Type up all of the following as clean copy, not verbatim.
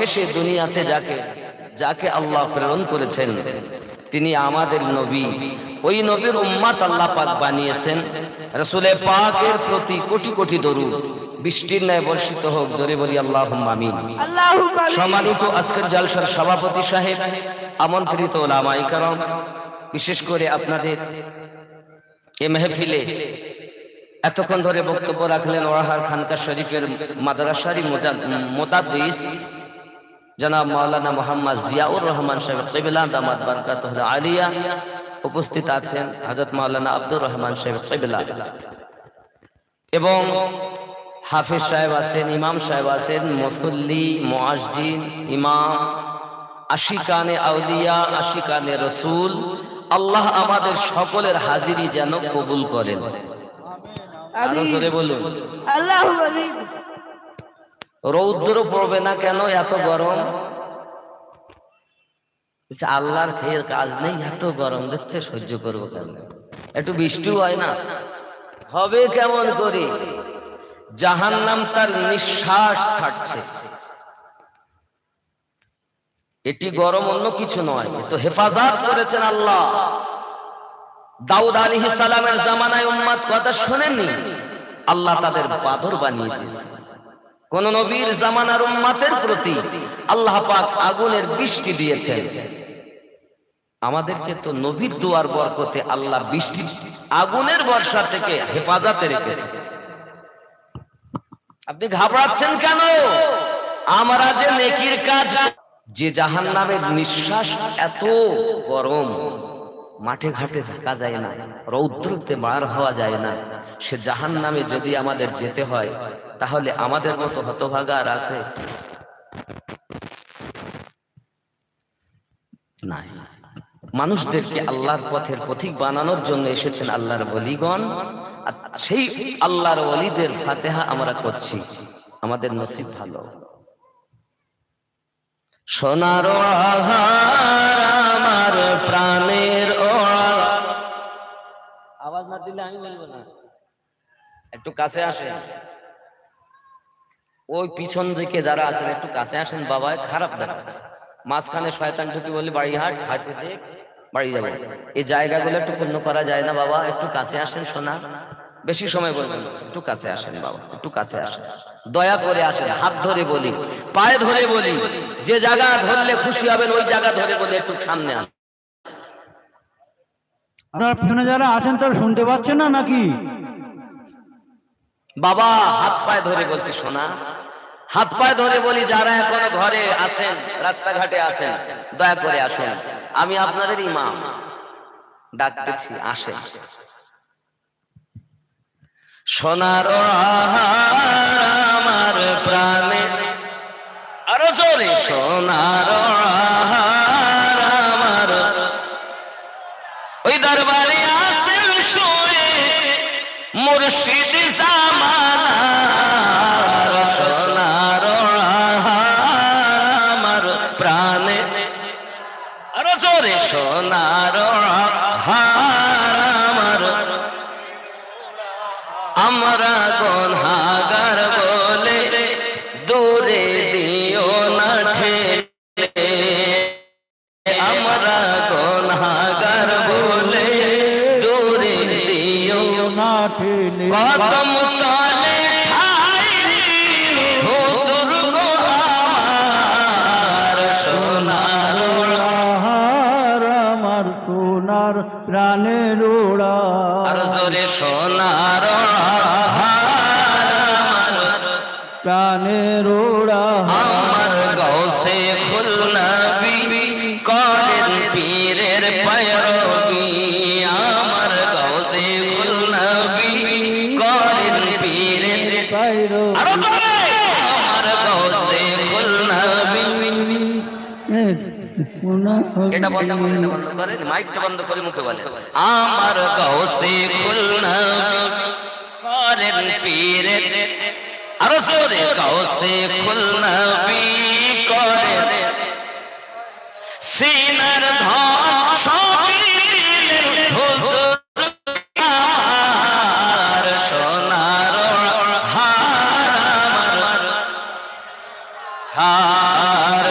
সর্বশেষে দুনিয়াতে যাকে আল্লাহ প্রেরণ করেছেন তিনি আমাদের নবী। ওই নবীর উম্মত আল্লাহ পাক বানিয়েছেন। রাসূলে পাকের প্রতি কোটি কোটি দরুদ বৃষ্টির ন্যায় বর্ষিত হোক, জোরে বলি আল্লাহুম্মা আমিন। সম্মানিত আজকের জলসার সভাপতি সাহেব, আমন্ত্রিত উলামায়ে কেরাম, বিশেষ করে আপনাদের এই মেহফিলে এতক্ষণ ধরে বক্তব্য রাখলেন ওয়াহার খানকা শরীফের মাদ্রাসারই মুদাদ্দিস জনাব মাওলানা মোহাম্মদ জিয়াউর রহমান সাহেব কিবলা দামাত বারকাতুহু আলিয়া। উপস্থিত আছেন হযরত মাওলানা আব্দুর রহমান সাহেব কিবলা, এবং হাফেজ সাহেব আছেন, ইমাম সাহেব আছেন, মুসল্লি, মুআজ্জিন, ইমাম, আশিকানে আউলিয়া, আশিকানে রাসূল। আল্লাহ আমাদের সকলের হাজিরি যেন কবুল করেন। আরো জোরে বলুন আল্লাহুম্মা আমিন। রৌদ্র পড়বে না কেন? এত গরম। আল্লাহর খেয়ের কাজ নেই, এত গরম দেখতে সহ্য করবো কেন? একটু বৃষ্টিও হয় না, হবে কেমন করে? জাহান্নাম তার নিঃশ্বাস ছাড়ছে। এটি গরম, অন্য কিছু নয়, তো হেফাজত করেছেন আল্লাহ। দাউদ আলাইহিস সালামের জামানায় উম্মত কথা শোনেননি, আল্লাহ তাদের বাদর বানিয়ে দিয়েছে। কোন নবীর জামানার উম্মতের প্রতি আল্লাহ পাক আগুনের বৃষ্টি দিয়েছেন। আমাদেরকে তো নবীর দুয়ার বরকতে আল্লাহ বৃষ্টি আগুনের বর্ষা থেকে হেফাজতে রেখেছে। আপনি ঘাবড়াচ্ছেন কেন? আমরা যে নেকির কাজ, যে জাহান্নামের নিঃশ্বাস এত গরম, মাঠে ঘাটে থাকা যায় না, রৌদ্রতে বার হওয়া যায় না, সে জাহান্নামে যদি আমাদের যেতে হয় তাহলে আমাদের মতো হতভাগা আর আছে? নাই। মানুষদেরকে আল্লাহর পথের পথিক বানানোর জন্য এসেছেন আল্লাহর ওলিগণ, আর সেই আল্লাহর ওলিদের ফাতিহা আমরা করছি। আমাদের নসিব ভালো। সোনার আহার আমার প্রাণের আওয়াজ না দিলে আমি বলবো না। একটু কাছে আসেন, ওই পিছন দিকে যারা আছেন একটু কাছে আসেন। বাবা খারাপ দেখাচ্ছে, মাঝখানে শয়তান ঢুকি বলে বাড়ি হাট হাঁটতে দেখ বাড়ি যাবো। এই জায়গাগুলো একটু পূর্ণ করা যায় না? বাবা একটু কাছে আসেন। শোনা, বেশি সময় বলবেন, একটু কাছে আসেন বাবা, একটু কাছে আসেন, দয়া করে আসেন। হাত ধরে বলি, পায়ে ধরে বলি, যে জায়গা ধরলে খুশি হবেন ওই জায়গা ধরে বলি একটু সামনে আসেন। আপনার পিছনে যারা আছেন তারা শুনতে পাচ্ছেন না নাকি? বাবা হাত পায়ে ধরে বলছি, শোনা, হাত পায়ে ধরে বলি, যারা এখনো ঘরে আছেন, রাস্তাঘাটে আছেন, দয়া করে আসেন। আমি আপনাদের ইমাম, ডাকতেছি, আসেন। সোনার আহার আমার প্রাণে, আরো জোরে, সোনার আহার আমার, ওই দরবারে আছেন শুয়ে মুর্শিদ জামানার। সোনার আহার আমার প্রাণে, আরো জোরে, সোনার আহার আমার, আমরা গুনাহগার বলে দূরে দিও না ঠেলে, আমরা গুনাহগার বলে দূরে দিও না ঠেলে, কদম তলে ঠাই দিও দুর্গ আমার। সোনার আহার আমার, সোনার প্রাণের ওড়া, আর জোরে, সোনার আহার আমার প্রাণের ওড়া, আমার গৌসে খুল নবী করেন পীরের पैरवी, আমার গৌসে খুল নবী করেন পীরের पैरवी, আরো জোরে, আমার গৌসে খুল নবী। এটা বন্ধ করে, এটা বন্ধ করে, মাইকটা বন্ধ করে মুখে বলেন, আমার গৌসে খুল নবী করেন পীরের, আরো জোরে, গৌসে খুল নবী করেন সিনার ধন সবই দিলেন হুজুর আমার। সোনার হার আমার, হার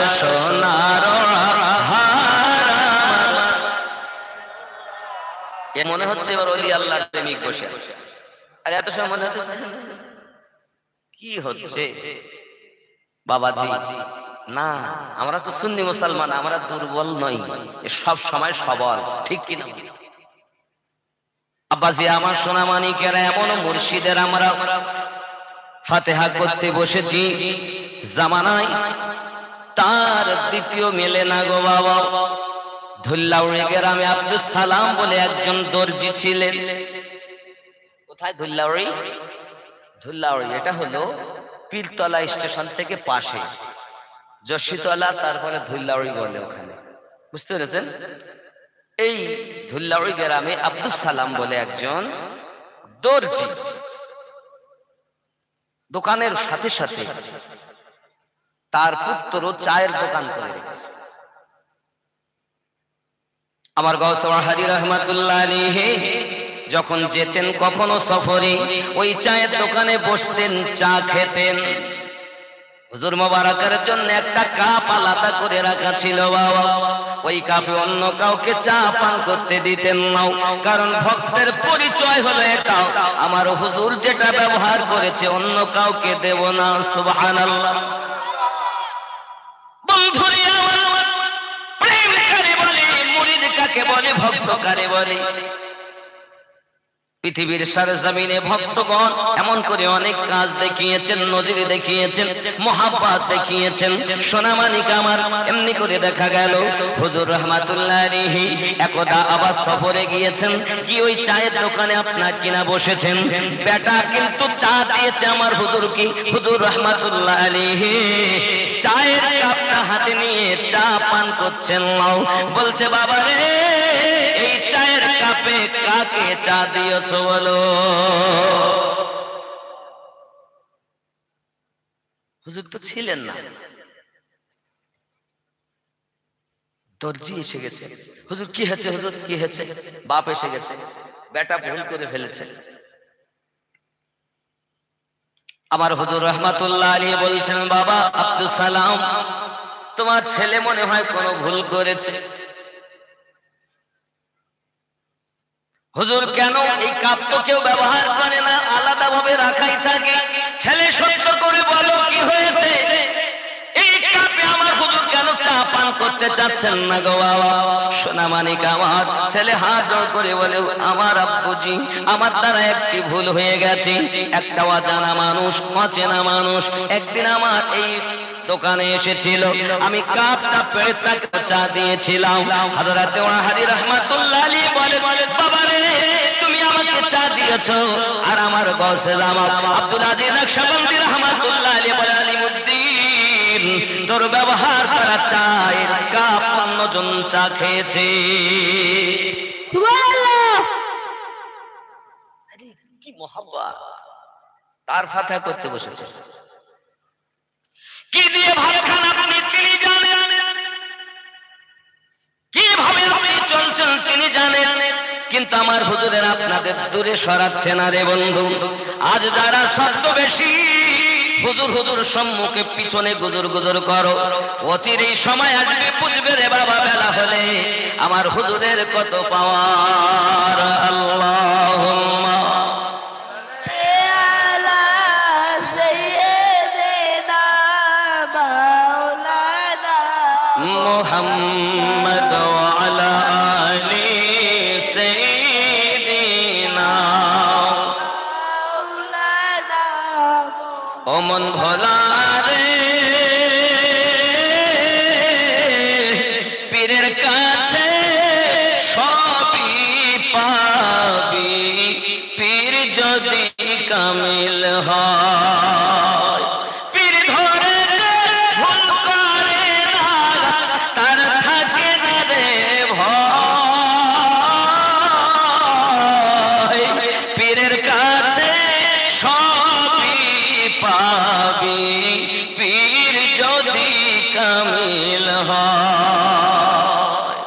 হচ্ছে এবার ওলি আল্লাহর প্রেমিক বসে, আর এত সময় মনে হচ্ছে কি হচ্ছে বাবাজি। না, আমরা তো সুন্নি মুসলমান, আমরা দুর্বল নই, সব সময় সবল, ঠিক কিনা? আব্বাজি আমার সোনা মানিকেরা, এমন মুর্শিদের আমরা ফাতেহা করতে বসেছি জামানায় তার দ্বিতীয় মেলে না গো বাবা। ধুল্লাউড়ি গ্রামে আব্দুল সালাম বলে একজন দর্জি ছিলেন। কোথায় ধুল্লাউড়ি? ধুল্লাউড়ি এটা হলো পীরতলা স্টেশন থেকে পাশে, যশিতলা, তারপরে ধুল্লাউড়ি বলে ওখানে, বুঝতে পেরেছেন? এই ধুল্লাউড়ি গ্রামে আব্দুল সালাম বলে একজন দর্জি, দোকানের সাথে সাথে তার পুত্র চায়ের দোকান করে রেখেছে। আমার গৌস হাজি রহমাতুল্লাহ আলাইহি যখন যেতেন কখনো সফরে, ওই চায়ের দোকানে বসতেন, চা খেতেন। হুজুর মোবারকের জন্য একটা কাপ আলাদা করে রাখা ছিল বাবা, ওই কাপে অন্য কাউকে চা পান করতে দিতেন না, কারণ ভক্তের পরিচয় হলো এটা, আমার হুজুর যেটা ব্যবহার করেছে অন্য কাউকে দেব না। সুবহানাল্লাহ। বন্ধুরে আমার, প্রেম কারে বলে, মুরিদ কাকে বলে, ভক্ত কারে বলে? পৃথিবীর সরজমিনে ভক্তগণ এমন করে অনেক কাজ দেখিয়েছেন, নজির দেখিয়েছেন, মোহাব্বত দেখিয়েছেন। সোনামানিক আমার, এমনি করে দেখা গেল হুজুর রহমাতুল্লাহ আলাইহি একদা আবার সফরে গিয়েছেন, কি ওই চায়ের দোকানে আপনার কিনা বসেছেন, বেটা কিন্তু চা দিয়েছে আমার হুজুর, কি হুজুর রহমাতুল্লাহ আলাইহি চায়ের কাপটা হাতে নিয়ে চা পান করছেন। বলছে বাবা রে, এই চায়ের কাপে কাকে চা দিয়েছো বলো? হুজুর তো ছিলেন না, দর্জি এসে গেছে। হুজুর কি হয়েছে? হুজুর কি হয়েছে? বাপ এসে গেছে, বেটা ভুল করে ফেলেছে। আমার হুজুর রহমাতুল্লাহ আলাইহি বলছেন, বাবা আব্দুল সালাম, তোমার ছেলে মনে হয় কোনো ভুল করেছে। হুজুর কেন? এই কাপ তো কেউ ব্যবহার করে না, আলাদা ভাবে রাখাই থাকে। ছেলে সত্য করে বলো কি হয়েছে? এই কাপে আমার হুজুর কেন চা পান করতে চাচ্ছেন না গো বাবা? সোনামানিক আমার, ছেলে হাত জোড় করে বলে, আমার আব্বুজি, আমার দ্বারা একটি ভুল হয়ে গেছে। একটা অজানা মানুষ, অচেনা মানুষ একদিন আমার এই দোকানে এসেছিল, আমি কাপটা পেয়ে তাকে চা দিয়েছিলাম। হযরত ওয়াহাদি রাহমাতুল্লাহ আলাইহি বলে, বাবা রে, তুমি আমাকে চা দিয়েছো, আর আমার গৌসে জামান আব্দুল আজিজ নকশবন্দি রাহমাতুল্লাহ আলাইহি বলে, আলিমুদ্দিন, তোর ব্যবহার করা চায়ের কাপ অন্যজন চা খেয়েছে। সুবহানাল্লাহ। আরে কি মোহাব্বত! তার ফাতিহা করতে বসেছে। কি দিয়ে ভাত খান আপনি তিনি জানেন, কিভাবে আপনি চলছেন তিনি জানেন, কিন্তু আমার হুজুরের আপনাদের দূরে সরাচ্ছে না রে বন্ধু। আজ যারা শব্দ বেশি, হুজুর হুজুর সম্মুখে পিছনে গুজুর গুজুর করো, অচিরেই সময় আসবে বুঝবে রে বাবা, বেলা হলে আমার হুজুরের কত পাওয়ার। আল্লাহুম্মা মুহাম্মদ ওয়া আলা আলি সাইয়্যিদিনা। ও মন ভোলা রে, পীরের কাছে সবই পাবি, পীর যদি কামিল হয়। পীর ধরে যে ভুল করে না, তার থাকে না রে ভয়। পীরের কাছে সবই পাবি, পীর যদি কামিল হয়।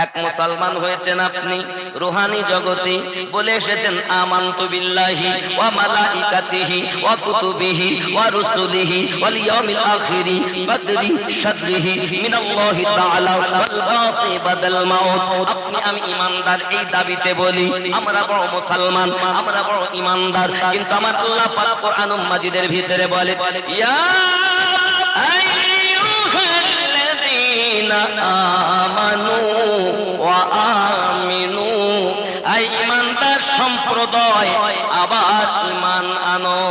এক মুসলমান হয়েছেন আপনি রূহানি জগতে বলে এসেছেন আমানতু বিল্লাহি ওয়া মালাইকাতিহি ওয়া কুতুবিহি ওয়া রুসুলিহি ওয়াল ইয়াউমিল আখিরি বাদরি শাদরিহি মিনাল্লাহি তাআলা ওয়াল বাকি বাদাল মাউত। আপনি আমি ঈমানদার এই দাবিতে বলি আমরা বড় মুসলমান, আমরা বড় ঈমানদার, কিন্তু আমার আল্লাহ পাক কোরআনুল মাজিদের ভিতরে বলে ইয়া আইয়ুহাল্লাযীনা আমানু ওয়া আমিনু, আই ঈমানদার সম্প্রদায় আবার ঈমান আনো।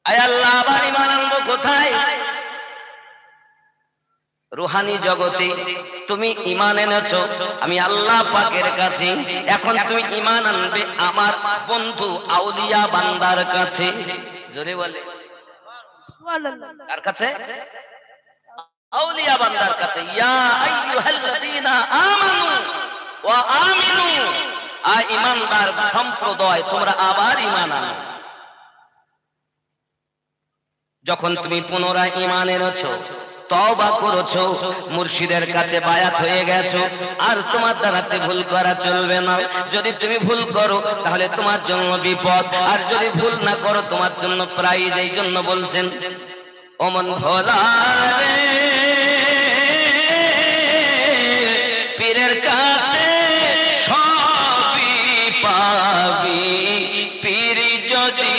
আয় আল্লাহ আবার ঈমান আনবো কোথায়? রূহানি জগতে তুমি ঈমান এনেছো আমি আল্লাহ পাকের কাছে, এখন তুমি ঈমান আনবে আমার বন্ধু আউলিয়া বান্দার কাছে। জোরে বলে কার কাছে? আউলিয়া বান্দার কাছে। ইয়া আইয়ুহাল্লাযীনা আমানু ওয়া আমিনু, আয় ঈমানদার সম্প্রদায় তোমরা আবার ঈমান আনো। যখন তুমি পুনরায় ঈমান এনেছো, তওবা করেছো, মুর্শিদের কাছে বায়াত হয়ে গেছো, আর তোমার দ্বারাতে ভুল করা চলবে না। যদি তুমি ভুল করো তাহলে তোমার জন্য বিপদ, আর যদি ভুল না করো তোমার জন্য প্রাইজ। এই জন্য বলছেন ওমন ভোলা রে পীরের কাছে সবই পাবি, পীর যদি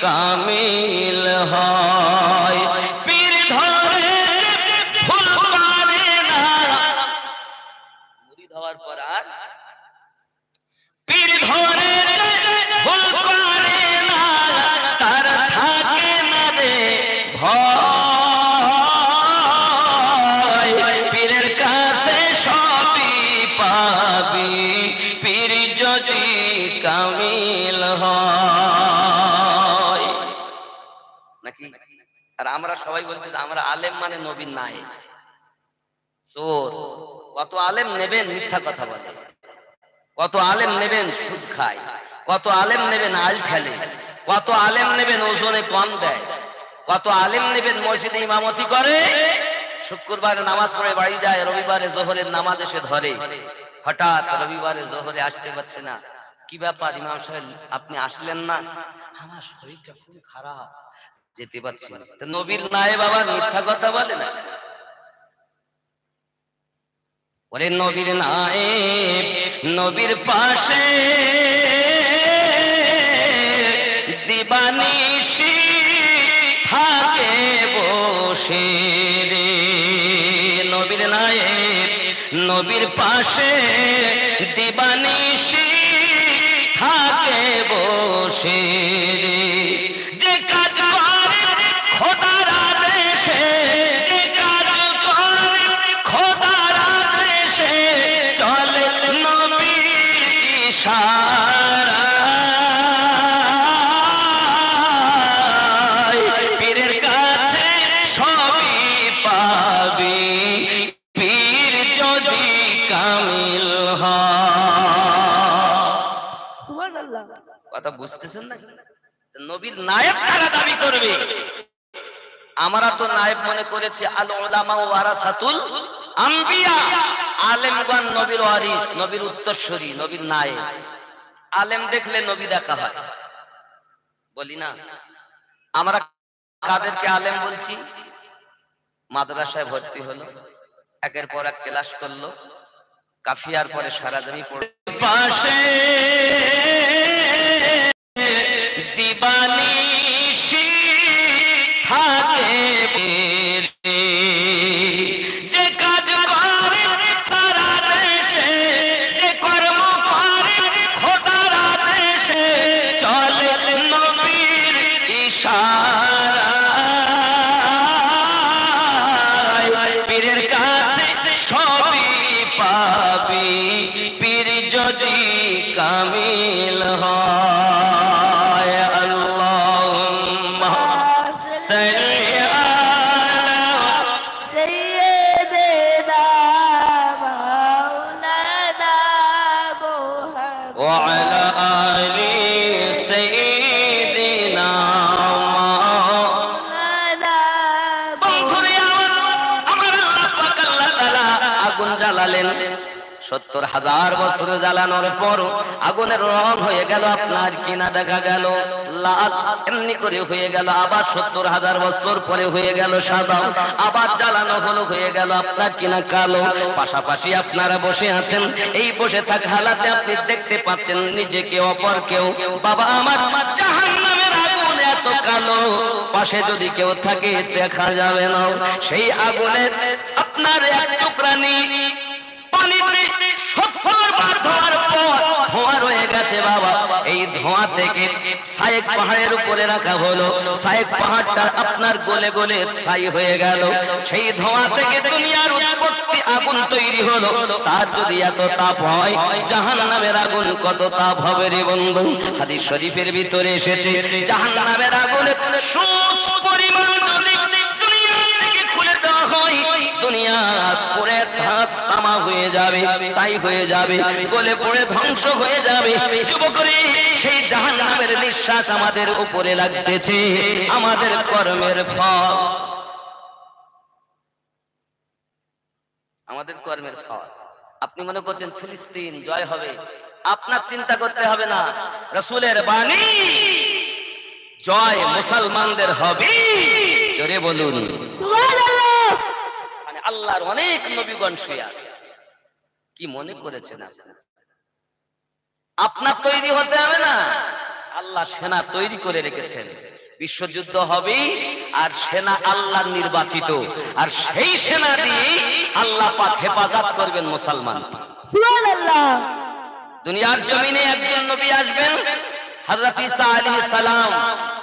কামিল হয়। পীর ধরে ভুল করে না, মুরিদ হওয়ার পর আর পীর ধরে ভুল করে না, তার থাকে না রে ভয়। পীরের কাছে সবই পাবি, পীর যদি কামিল হয়। নাকি? আর আমরা সবাই বলতে আমরা আলেম মানে নবীর নাই চোর। কত আলেম নেবেন মিথ্যা কথা বলে, কত আলেম নেবেন সুদ খায়, কত আলেম নেবেন আল ঠেলে, কত আলেম নেবেন ওজনে কম দেয়, কত আলেম নেবেন মসজিদে ইমামতি করে, শুক্রবারে নামাজ পড়ে বাড়ি যায়, রবিবারে জোহরের নামাজ এসে ধরে। হঠাৎ রবিবারে জোহরে আসতে পারছে না, কি ব্যাপার ইমাম সাহেব আপনি আসলেন না? আমার শরীরটা খুব খারাপ, যেতে পারছি না। নবীর নায়েব আবার মিথ্যা কথা বলে না? ওরে নবীর নায়েব নবীর পাশে দিবানিশি থাকে বসে রে। নবীর নায়েব নবীর পাশে দিবানিশি থাকে বসে রে। যে কাজ করে খোদার আদেশে, যে কাজ করে খোদার আদেশে, চলে নবীর ইশারায়। পীরের কাছে সবই পাবি, পীর যদি কামিল হয়। সুবহানাল্লাহ। কথা বুঝতেছেন না? নবীর নায়েব যারা দাবি করবে, আমরা তো নায়েব মনে করেছি আল উলামা ওয়ারাসাতুল আম্বিয়া, আলেমগণ নবীর ওয়ারিস, নবীর উত্তরসূরি, নবীর নায়েব। আলেম দেখলে নবী দেখা হয়, বলি না? আমরা কাদেরকে আলেম বলছি? মাদ্রাসায় ভর্তি হলো, একের পর এক ক্লাস করলো, কাফিয়ার পরে সারাদিনই পড়ে পাশে দিবানিশি থাকে রে। যে কাজ করে তার আদেশে, যে কর্ম করে খোদার আদেশে, চলে নবীর ইশারায়। পীরের কাছে সবই পাবি, পীর যদি কামিল হয়। আল্লাহুম্মা সাল্লি আলা সাইয়্যিদিনা মাওলানা মুহাম্মদ ওয়া আলা আলি সাইয়্যিদিনা মাওলানা। বন্ধুরে আমার আল্লাহ পাক আল্লাহ তাআলা আগুন জ্বালালেন, 70,000 বছর জ্বালানোর পর আগুনের রং হয়ে গেল আপনার কিনা দেখা গেল লাল, এমনি করে হয়ে গেল। আবার 70,000 বছর পরে হয়ে গেল সাদা, আবার জ্বালানো হলো হয়ে গেল আপনার কিনা কালো। পাশাপাশি আপনারা বসে আছেন, এই বসে থাকা হালাতে আপনি দেখতে পাচ্ছেন নিজেকে অপর কেউ। বাবা আমার, জাহান্নামের আগুন এত কালো, পাশে যদি কেউ থাকে দেখা যাবে না। সেই আগুনের আপনার এক টুকরা পানিতে 70 বার ধোয়ার পর ধোঁয়া রয়ে গেছে বাবা। এই ধোঁয়া থেকে সায়েক পাহাড়ের উপরে রাখা হলো, সায়েক পাহাড়টা আপনার গলে গলে ছাই হয়ে গেল। সেই ধোঁয়া থেকে দুনিয়ার উৎপত্তি আগুন তৈরি হলো। তার যদি এত তাপ হয়, জাহান্নামের আগুন কত তাপ হবে রে বন্ধু। হাদিস শরীফের ভিতরে এসেছে, জাহান্নামের আগুনের সূচ পরিমাণ যদি দুনিয়া থেকে খুলে দেওয়া হয়, দুনিয়া পুরে ধাঁচ তামা হয়ে যাবে, ছাই হয়ে যাবে, গলে পড়ে ধ্বংস হয়ে যাবে। যুবকরে, সেই জাহান্নামের নিঃশ্বাস আমাদের উপরে লাগতেছে, আমাদের কর্মের ফল, আমাদের কর্মের ফল। আপনি মনে করছেন ফিলিস্তিন জয় হবে, আপনার চিন্তা করতে হবে না। রাসূলের বাণী, জয় মুসলমানদের হবে। জোরে বলুন সুবহানাল্লাহ। মানে আল্লাহর অনেক নবীগণ শুয়ে আছে। কি মনে করেছেন আপনার তৈরি হতে হবে না, আল্লাহ সেনা তৈরি করে রেখেছেন। বিশ্বযুদ্ধ হবে আর সেনা আল্লাহ নির্বাচিত, আর সেই সেনা দিয়ে আল্লাহ পাক হেফাজত করবেন মুসলমান। সুবহানাল্লাহ। দুনিয়ার জমিনে একজন নবী আসবেন, হযরত ঈসা আলাইহিস সালাম,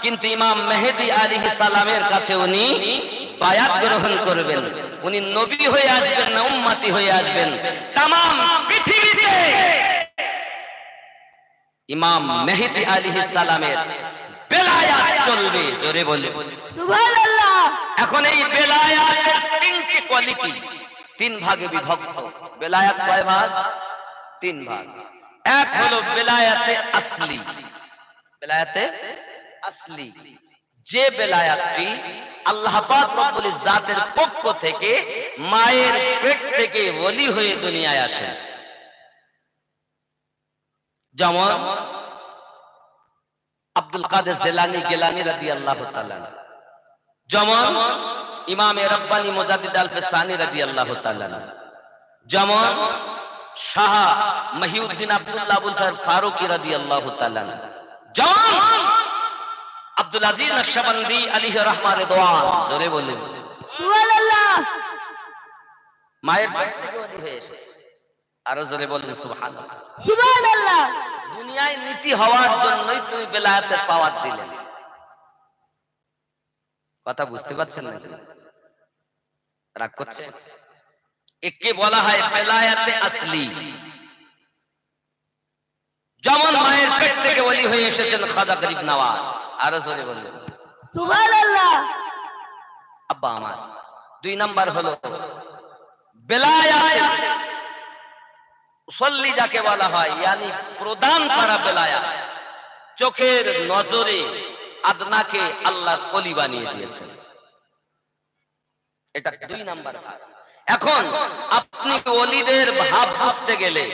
কিন্তু ইমাম মেহেদী আলাইহিস সালামের কাছে উনি বায়াত গ্রহণ করবেন। উনি নবী হয়ে আসবেন না উম্মতি হয়ে আসবেন। तमाम পৃথিবীতে ইমাম মেহেদী আলাইহিস সালামের বেলায়াত চলবে। জোরে বলে সুবহানাল্লাহ। এখন এই বেলায়াতের তিনটি কোয়ালিটি, তিন ভাগে বিভক্ত। বেলায়াত কয় ভাগ? 3 ভাগ। এক হলো বেলায়াতে আসলি। বেলায়াতে আসলি, যে বেলায়াতটি আল্লাহ পাক রব্বুল ইজ্জাতের পক্ষ থেকে মায়ের পেট থেকে ওলি হয়ে দুনিয়ায় আসে। যেমন আব্দুল কাদের জিলানী গিলানী রাদিয়াল্লাহু তাআলা, যেমন ইমামে রব্বানী মুজাদ্দিদ আল-ফিসানী রাদিয়াল্লাহু তাআলা, যেমন শাহ মহিউদ্দিন আব্দুল্লাহ আবুল খায়ের ফারুকী রাদিয়াল্লাহু তাআলা, যেমন আব্দুল আজিজ নকশবন্দি আলাইহি রাহমাত রিদওয়ান। জোরে বলেন সুবহানাল্লাহ। মায়ের পেট থেকে ওলি হয়ে এসেছে। আরো জোরে বলেন সুবহানাল্লাহ। সুবহানাল্লাহ। দুনিয়ায় নীতি হওয়ার জন্যই তুমি বেলায়েতের পাওয়ার দিলেন। কথা বুঝতে পারছেন না? রাগ করছে? একে বলা হয় বেলায়েতে আসলি। যেমন মায়ের পেট থেকে ওলি হয়ে এসেছেন খাজা গরিব নওয়াজ। আরো জোরে বললেন সুবহানাল্লাহ। আব্বা আমার। 2 নাম্বার হলো বেলায়েত মুসল্লি যাকে বলা হয়, ইয়ানি প্রদান করা বেলায়েত। চোখের নজরে আদনাকে আল্লাহর ওলি বানিয়ে দিয়েছেন, এটা 2 নাম্বার ভাগ। এখন আপনি ওলিদের ভাব বুঝতে গেলে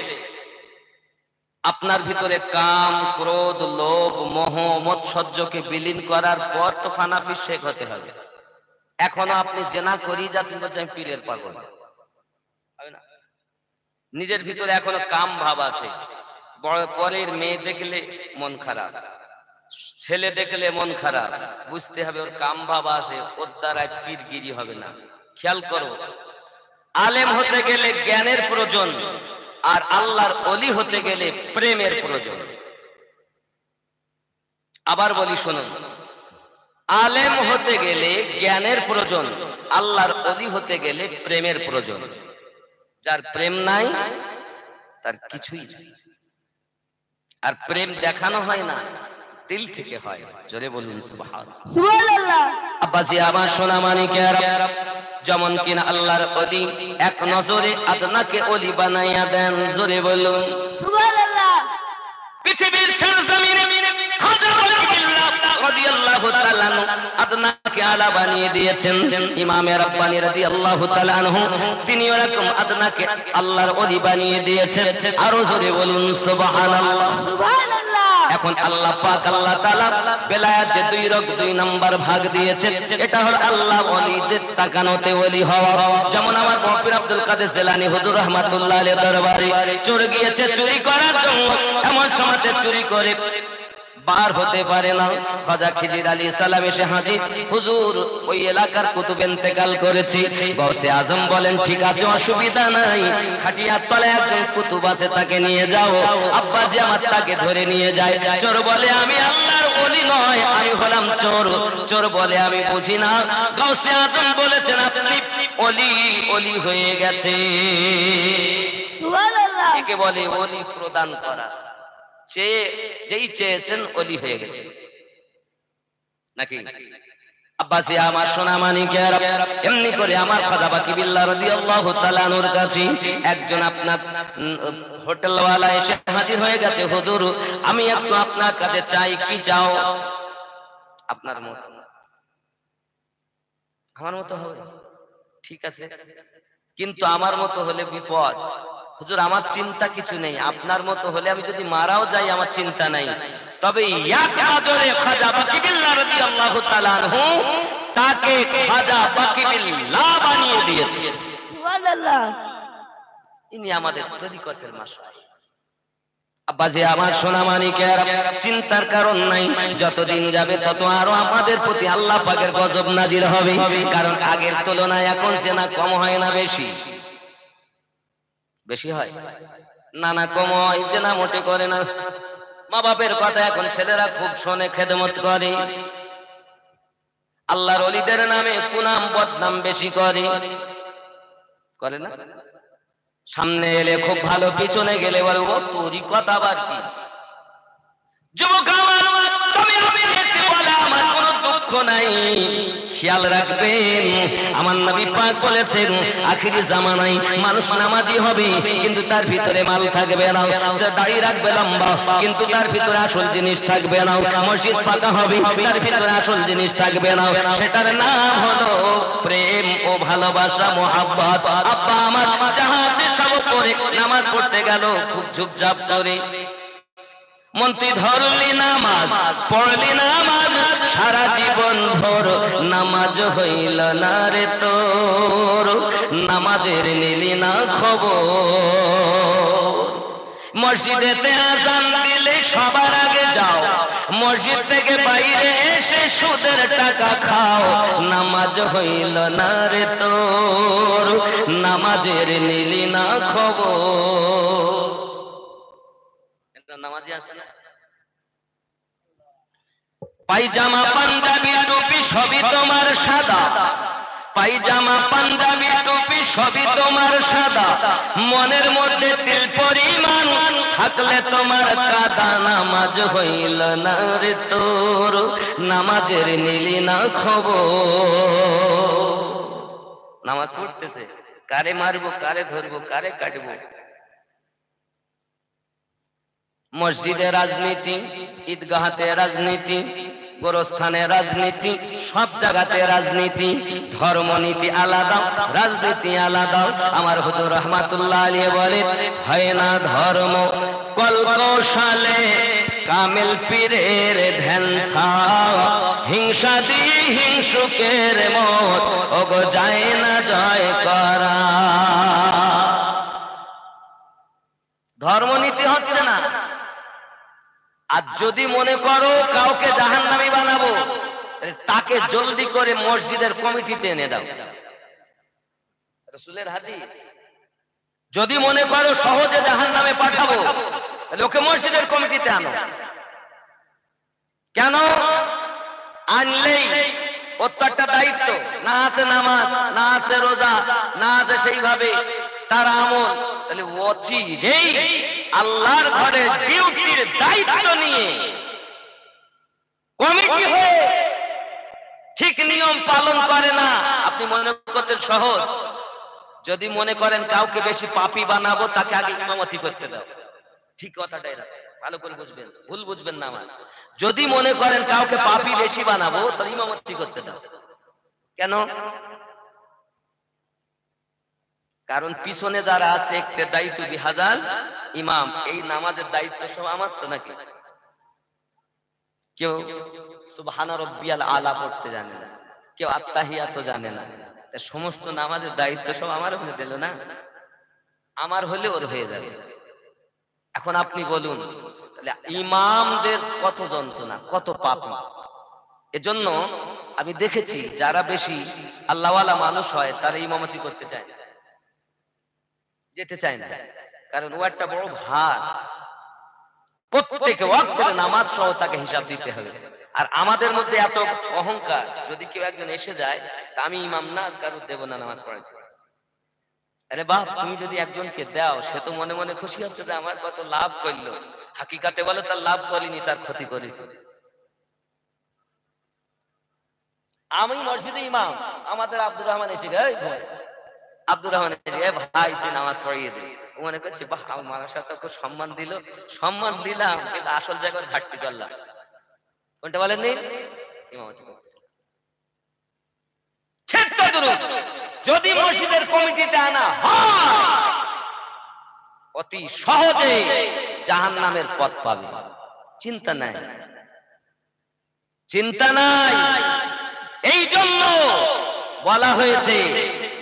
আপনার ভিতরে কাম, ক্রোধ, লোভ, মোহ, মৎসর্যকে বিলীন করার পর তো ফানাফি শেখ হতে হবে। এখনো আপনি জেনা করি যাচ্ছেন, বলছেন আমি পীরের পাগল, হবে না? নিজের ভিতরে এখনো কাম ভাব আছে। বড় পরের মেয়ে দেখলে মন খারাপ, ছেলে দেখলে মন খারাপ, বুঝতে হবে ওর কাম ভাব আছে, ওর দ্বারা পীরগিরি হবে না। খেয়াল করো, আলেম হতে গেলে জ্ঞানের প্রয়োজন, আর আল্লাহর ওলি হতে গেলে প্রেমের প্রয়োজন। আবার বলি শুনুন, আলেম হতে গেলে জ্ঞানের প্রয়োজন, আল্লাহর ওলি হতে গেলে প্রেমের প্রয়োজন। যার প্রেম নাই তার কিছুই নাই। আর প্রেম দেখানো হয় না, দিল থেকে হয়। জোরে বলুন সুবহানাল্লাহ। সুবহানাল্লাহ। আব্বাজি আমার সোনা মানিকেরা, যেমন কিনা আল্লাহর ওলি এক নজরে আদনাকে ওলি বানাইয়া দেন। জোরে বলুন সুবহানাল্লাহ। পৃথিবীর সরজমিনে খাজা ওলিউল্লাহ রাদিয়াল্লাহু তাআলা আনহু আদনাকে আলা বানিয়ে দিয়েছেন। ইমাম রাব্বানী রাদিয়াল্লাহু তাআলা আনহু তিনি এরকম আদনাকে আল্লাহর ওলি বানিয়ে দিয়েছেন। আরো জোরে বলুন সুবহানাল্লাহ। সুবহানাল্লাহ। এখন আল্লাহ পাক আল্লাহ তাআলা বেলায়েত যে দুই নাম্বার ভাগ দিয়েছেন, এটা হলো আল্লাহ ওলিদের তাকানোতে ওলি হওয়া। যেমন আমার মুফতি আব্দুল কাদের জিলানী হুজুর রাহমাতুল্লাহ আলাইহি দরবারে চোর গিয়েছে চুরি করার জন্য, এমন সময়তে চুরি করে বার হতে পারে না। খাজা খিজির আলী সালাম এসে হাজির, হুজুর ওই এলাকার কুতুব ইন্তেকাল করেছে। গৌসে আজম বলেন ঠিক আছে, অসুবিধা নাই, খাটিয়ার তলায় একজন কুতুব আছে, তাকে নিয়ে যাও। আব্বাজি আমার তাকে ধরে নিয়ে যায়। চোর বলে আমি আল্লাহর ওলি নয়, আমি হলাম চোর। চোর বলে আমি বুঝি না। গৌসে আজম বলেছেন আপনি ওলি ওলি হয়ে গেছে। সুবহানাল্লাহ। একে বলে ওলি প্রদান করা। যেই চেয়েছেন ওলি হয়ে গেছে নাকি? আব্বাসি আমার সোনা মানিকের, এমনি করে আমার খাজা বাকি বিল্লাহ রাদিয়াল্লাহু তাআলা আনহুর কাছে একজন আপনার হোটেলওয়ালা এসে হাজির হয়ে গেছে। হুজুর আমি একটু আপনার কাছে চাই। কি চাও? আপনার মত। আমার মতো হবে, ঠিক আছে, কিন্তু আমার মতো হলে বিপদ। হুজুর আমার চিন্তা কিছু নেই, আপনার মতো হলে আমি যদি মারাও যাই আমার চিন্তা নাই। তবে এক নজরে খাজা বাকি বিল্লাহ রাদিয়াল্লাহু তাআলা আনহু তাকে খাজা বাকি বিল্লাহ বানিয়ে দিয়েছে। সুবহানাল্লাহ। ইনি আমাদের তরিকতের মাশায়েখ। আব্বাজি আমার সোনা মানিকের, চিন্তার কারণ নাই। যতদিন যাবে তত আরো আমাদের প্রতি আল্লাহ পাকের গজব নাজিল হবে। কারণ আগের তুলনায় এখন জেনা কম হয় না বেশি? বেশি হয় না? না কম হয়? জেনা মোটে করে না। মা বাপের কথা এখন ছেলেরা খুব শোনে, খেদমত করে। আল্লাহর ওলিদের নামে কুনাম বদনাম বেশি করে না? সামনে এলে খুব ভালো, পিছনে গেলে বলবো তোরই কথা আবার কি। যুবক আমার, তুমি আমি দেখতে বলে আমার কোনো দুঃখ নাই। খেয়াল রাখবেন, আমার নবী পাক বলেছেন আখিরি জামানায় মানুষ নামাজি হবে কিন্তু তার ভিতরে মাল থাকবে না। দাড়ি রাখবে লম্বা কিন্তু তার ভিতরে আসল জিনিস থাকবে না। মসজিদ পাকা হবে তার ভিতরে আসল জিনিস থাকবে না। সেটার নাম হলো প্রেম ও ভালোবাসা, মোহাব্বত। আব্বা আমার জাহাজে সব করে নামাজ পড়তে গেল খুব ঝুপঝাপ করে। মন্ত্রী ধরলি নামাজ, পড়লি নামাজ, সারা জীবন ভোর নামাজ হইল না রে তোর, নামাজের নিলি না খবর। মসজিদেতে আজান দিলে সবার আগে যাও, মসজিদ থেকে বাইরে এসে সুদের টাকা খাও, নামাজ হইল না রে তোর, নামাজের নিলি না খবর। নামাজি আছে না? পায়জামা পাঞ্জাবি টুপি সবই তোমার সাদা, পায়জামা পাঞ্জাবি টুপি সবই তোমার সাদা, মনের মধ্যে তিল পরিমাণ থাকলে তোমার কাদা, নামাজ হইল না রে তোর, নামাজের নিলি না খবর। নামাজ পড়তেছে, কারে মারবো, কারে ধরবো, কারে কাটবো। মসজিদে রাজনীতি, ঈদগাহতে রাজনীতি, গোরস্থানে রাজনীতি, সব জায়গাতে রাজনীতি। ধর্মনীতি আলাদা, রাজনীতি আলাদা। আমার হুজুর রহমাতুল্লাহ আলাইহি বলে হয় না ধর্ম কলকৌশলে, কামিল পীরের ধ্যান ছাড়া, হিংসা দি হিংসুকের মত ওগো যায় না জয় করা। ধর্মনীতি হচ্ছে না। আর যদি মনে করো কাউকে জাহান্নামী বানাবো, তাকে জলদি করে মসজিদের কমিটিতে এনে দাও, রাসূলের হাদিস। যদি মনে করো সহজে জাহান্নামে পাঠাবো, লোকে মসজিদের কমিটিতে আনো। কেন আনলেই ওর তো একটা দায়িত্ব, না আছে নামাজ, না আছে রোজা, না আছে সেইভাবে তার আমল, তাহলে অচিরেই আল্লাহর ঘরে ডিউটির দায়িত্ব নিয়ে কমিটি হয়ে ঠিক নিয়ম পালন করে না। আপনি মনে করতেন সহজ। যদি মনে করেন কাউকে বেশি পাপী বানাবো, তাকে আগে ইমামতি করতে দাও। ঠিক কথাটাই ভালো করে বুঝবেন, ভুল বুঝবেন না আমার। যদি মনে করেন কাউকে পাপী বেশি বানাবো তাহলে ইমামতি করতে দাও। কেন? কারণ পিছনে যারা আছে একটা দায়িত্ব বিহাজাল ইমাম, এই নামাজের দায়িত্ব সব আমার তো নাকি? কেউ সুবহান রাব্বিয়াল আলা পড়তে জানে না, কেউ আত্তাহিয়াত জানে না, সমস্ত নামাজের দায়িত্ব সব আমার উপরে দিল না? আমার হলে ওর হয়ে যাবে। এখন আপনি বলুন তাহলে ইমামদের কত যন্ত্রণা, কত পাপ। এজন্য আমি দেখেছি যারা বেশি আল্লাহওয়ালা মানুষ হয় তারা ইমামতি করতে চায় না, যেতে চায় না, কারণ ও একটা বড় ভার। প্রত্যেকে ওয়াক্তের নামাজ সহ তাকে হিসাব দিতে হবে। আর আমাদের মধ্যে এত অহংকার, যদি কেউ একজন এসে যায় আমি ইমাম না, কারো দেব না নামাজ পড়াইতে। আরে বাপ, তুমি যদি একজনকে দাও সে তো মনে মনে খুশি হচ্ছে যে আমার কত লাভ করলো, হাকিকাতে বলে তার লাভ করিনি, তার ক্ষতি করেছে। আমি মসজিদে ইমাম, আমাদের আব্দুর রহমান এসে গে, আব্দুর রহমান এসে ভাই তুই নামাজ পড়িয়ে দে। ও মনে করছে বাহ, আমার সাথে খুব সম্মান দিল, সম্মান দিলাম, কিন্তু আসল জায়গায় ঘাটতি করলাম। কোনটা বলেন নি? ইমামতি করতে। যদি মসজিদের কমিটিতে আনা হয় অতি সহজে জাহান্নামের পথ পাবে, চিন্তা নাই, চিন্তা নাই। এই জন্য বলা হয়েছে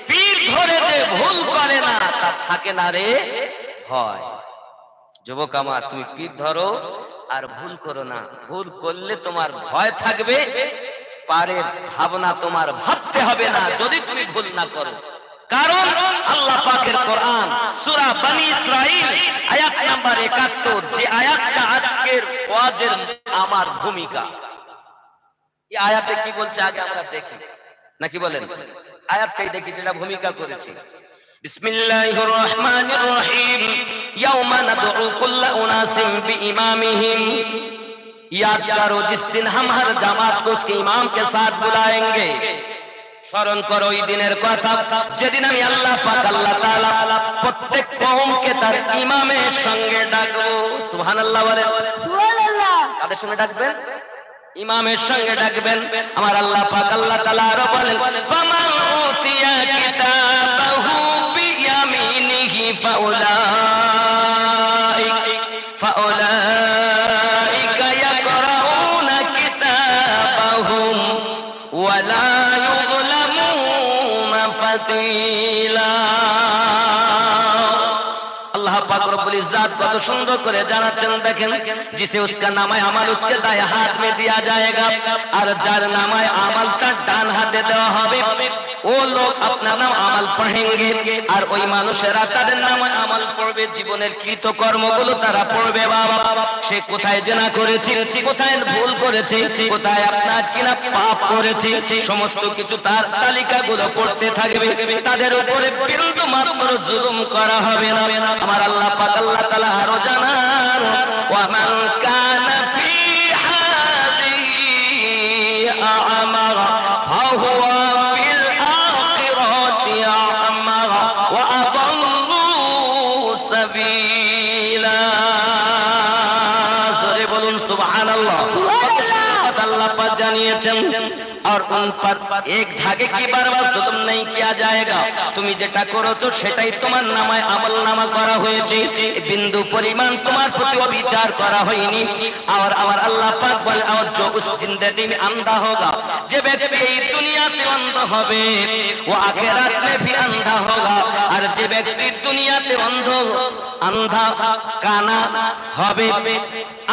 পীর ধরে যে ভুল করে না তার থাকে না রে ভয়। যুবক আমার, তুমি পীর ধরো আর ভুল করো না। ভুল করলে তোমার ভয় থাকবে, পারের ভাবনা তোমার ভাবতে হবে না যদি তুমি ভুল না করো। কারণ আল্লাহ পাকের কোরআন সূরা বনী ইসরাইল আয়াত নাম্বার ৭১, যে আয়াতটা আজকের ওয়াজের আমার ভূমিকা, এই আয়াতে কি বলছে আগে আমরা দেখি, নাকি বলেন? আয়াতটাই দেখি যেটা ভূমিকা করেছি। বিসমিল্লাহির রহমানির রহিম। ইয়াউমা নাদউ কুল্লা উনাসিম বিইমামিহিম। याद करो जिस दिन हम हर जमात को उसके इमाम के साथ बुलाएंगे। স্মরণ করো ওই দিনের কথা যেদিন আমি আল্লাহ পাক আল্লাহ তাআলা প্রত্যেক কওমকে তার ইমামের সঙ্গে ডাকবো। সুবহানাল্লাহ বলেন। সুবহানাল্লাহ। কাদের সঙ্গে ডাকবেন? ইমামের সঙ্গে ডাকবেন। আমার আল্লাহ পাক আল্লাহ তাআলা আরো বলেন, ফামান উতিয়া কিতাবাহু বিয়ামিনিহি ফাউলাইকা ইয়াকরাউনা কিতাবাহুম ওয়ালা ইউযলামুনা ফাতিলা। अल्लाह पाक रब्बुल इज्जत कत सुंदर करे জানাচ্ছেন, দেখেন, जिसे उसका नामाए अमल उसके दाएं हाथ में दिया जाएगा और जार नामाए अमल ता डान हाथे देওয়া হবে। ও লোক আপনার নাম আমল পড়েंगे আর ওই মানুষেরা তাদের নামে আমল পড়বে, জীবনের কৃত কর্মগুলো তারা পড়বে। বাবা, সে কোথায় জেনা করেছে, কোথায় ভুল করেছে, কোথায় আপনার কিনা পাপ করেছে, সমস্ত কিছু তার তালিকাগুলো পড়তে থাকবে। তাদের উপরে বিন্দু মাত্র জুলুম করা হবে না। আমার আল্লাহ পাক আল্লাহ তাআলা আরো জানান, ওয়া মান কানা ফি হাযিহি আ'মা ফাহুয়া ফিল আখিরাতি আ'মা ওয়া আদাল্লু সাবিলা। সরে বলুন সুবহানাল্লাহ। अल्लाह पाक জানিয়েছেন और उन पर एक धागे की बार-बार जुल्म नहीं किया जाएगा। তুমি যেটা করেছো সেটাই তোমার নামায় আমলনামা করা হয়েছে, বিন্দু পরিমাণ তোমার প্রতি বিচার করা হয়নি। और আমার আল্লাহ পাক বলে, और जो उस जिंदगी में अंधा होगा, যে ব্যক্তি এই দুনিয়াতে অন্ধ হবে ও আখিরাত में भी अंधा होगा। আর যে ব্যক্তি দুনিয়াতে অন্ধ আন্ধা কানা হবে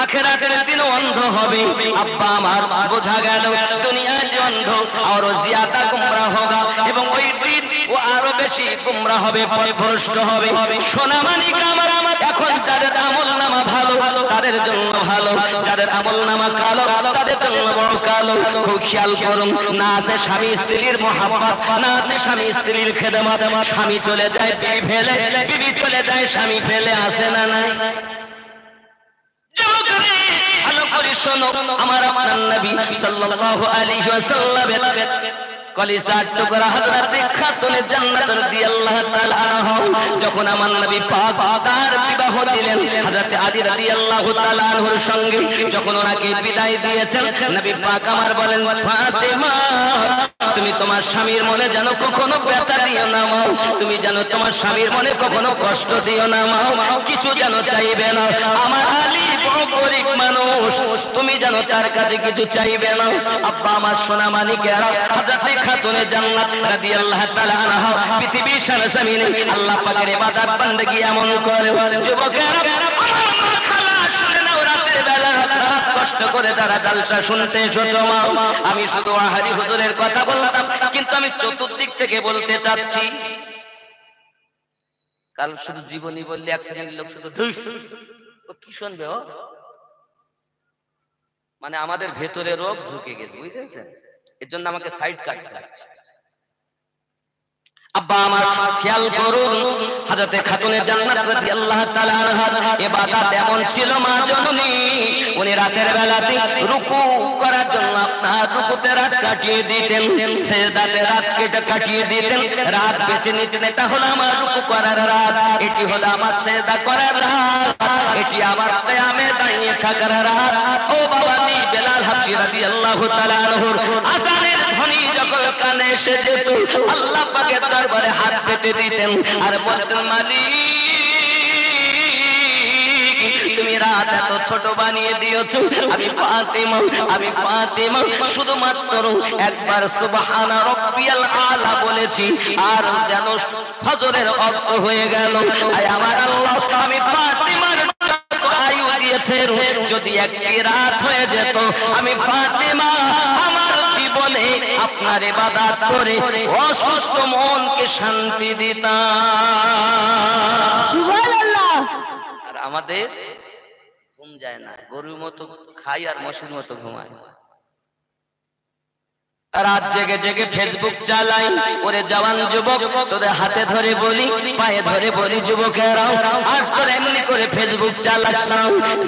আখিরাতের দিনও অন্ধ হবে। আব্বা আমার বোঝা গেল দুনিয়া যে অন্ধ আর জিয়াদা গুমরাহ হোগা, এবং ওই দিন ও আরো বেশি গুমরাহ হবে, পথভ্রষ্ট হবে। সোনা মানিক আমার, এখন যাদের আমলনামা ভালো তাদের জন্য ভালো, যাদের আমলনামা কালো তাদের জন্য বড় কালো। খুব খেয়াল করুন, না আছে স্বামী স্ত্রীর মহাব্বত, না আছে স্বামী স্ত্রীর খেদমত। স্বামী চলে যায় বিবি ফেলে, বিবি চলে যায় স্বামী ফেলে, আসে না নাই? ভালো করে শোনো, আমার আপনার নবী সাল্লাল্লাহু আলাইহি ওয়াসাল্লাম কলিজার টুকরা হযরতে খাতুনে জান্নাত রাদিয়াল্লাহু তাআলা আনহা যখন আমার নবী পাক তার বিবাহ দিলেন হযরতে আলী রাদিয়াল্লাহু তাআলা আনহুর সঙ্গে, যখন ওনাকে বিদায় দিয়েছেন নবী পাক আমার বলেন, ফাতেমা তুমি তোমার স্বামীর মনে যেন কখনো ব্যথা দিও না মাও, তুমি যেন তোমার স্বামীর মনে কখনো কষ্ট দিও না মাও, কিছু যেন চাইবে না। আমার আলী বড় গরিব মানুষ, তুমি যেন তার কাছে কিছু চাইবে না। আব্বা আমার সোনা মানিকেরা হযরতে খাতুনে জান্নাত রাদিয়াল্লাহু তাআলা আনহা পৃথিবীর সরজমিনে আল্লাহ পাকের ইবাদত বندگی এমন করে, যুবকেরা আমার মা খালা শুনে নাও, রাতের বেলা রাত কষ্ট করে যারা জালসা শুনতে এসেছো মা, আমি শুধু আহারি হুজুরের কথা বলতাম, কিন্তু আমি চতুর্দিক থেকে বলতে চাচ্ছি। কাল শুধু জীবনী বললে এক শ্রেণীর লোক শুধু ধুস কি শুনবে, ও মানে আমাদের ভেতরে রোগ ঢুকে গেছে, বুঝতেছেন? এর জন্য আমাকে সাইড কাটতে হচ্ছে। আব্বা আমার খেয়াল করুন, হযরতে খাতুনে জান্নাত রাদিয়াল্লাহু তাআলা আনহা ইবাদত এমন ছিল মা জননী, উনি রাতের বেলাতে রুকু করার জন্য আপনার রুকুতে রাত কাটিয়ে দিতেন, সিজদাতে রাত কাটিয়ে দিতেন, রাত বেছে নিতেন, এটা হলো আমার রুকু করার রাত, এটি হলো আমার সিজদা করার রাত, এটি আমার কিয়ামে দাঁড়িয়ে থাকার রাত। ও বাবা নি বেলাল হাবশী রাদিয়াল্লাহু তাআলা আনহুর আযানের ধ্বনি যখন কানে এসে যেত, আল্লাহ পাকের দরবারে হাত পেতে দিতেন আর বলতেন, মালিক তুমি রাত এত ছোট বানিয়ে দিয়েছো, আমি ফাতেমা শুধুমাত্র একবার সুবহানা রাব্বিয়াল আলা বলেছি আর যেন ফজরের ওয়াক্ত হয়ে গেল। আয় আমার আল্লাহ, আমি ফাতেমার আয়ু দিয়েছেন, যদি একটি রাত হয়ে যেত আমি ফাতেমা আমার জীবনে আপনার ইবাদত করে অসুস্থ মনকে শান্তি দিতাম। সুবহানাল্লাহ। আর আমাদের ঘুম যায় না, গরুর মতো খাই আর মশির মতো ঘুমায়, রাত জেগে জেগে ফেসবুক চালাই। ওরে জওয়ান যুবক, তোদের হাতে ধরে বলি, পায়ে ধরে বলি, যুবকেরা আর তোরা এমনি করে ফেসবুক চালাস না।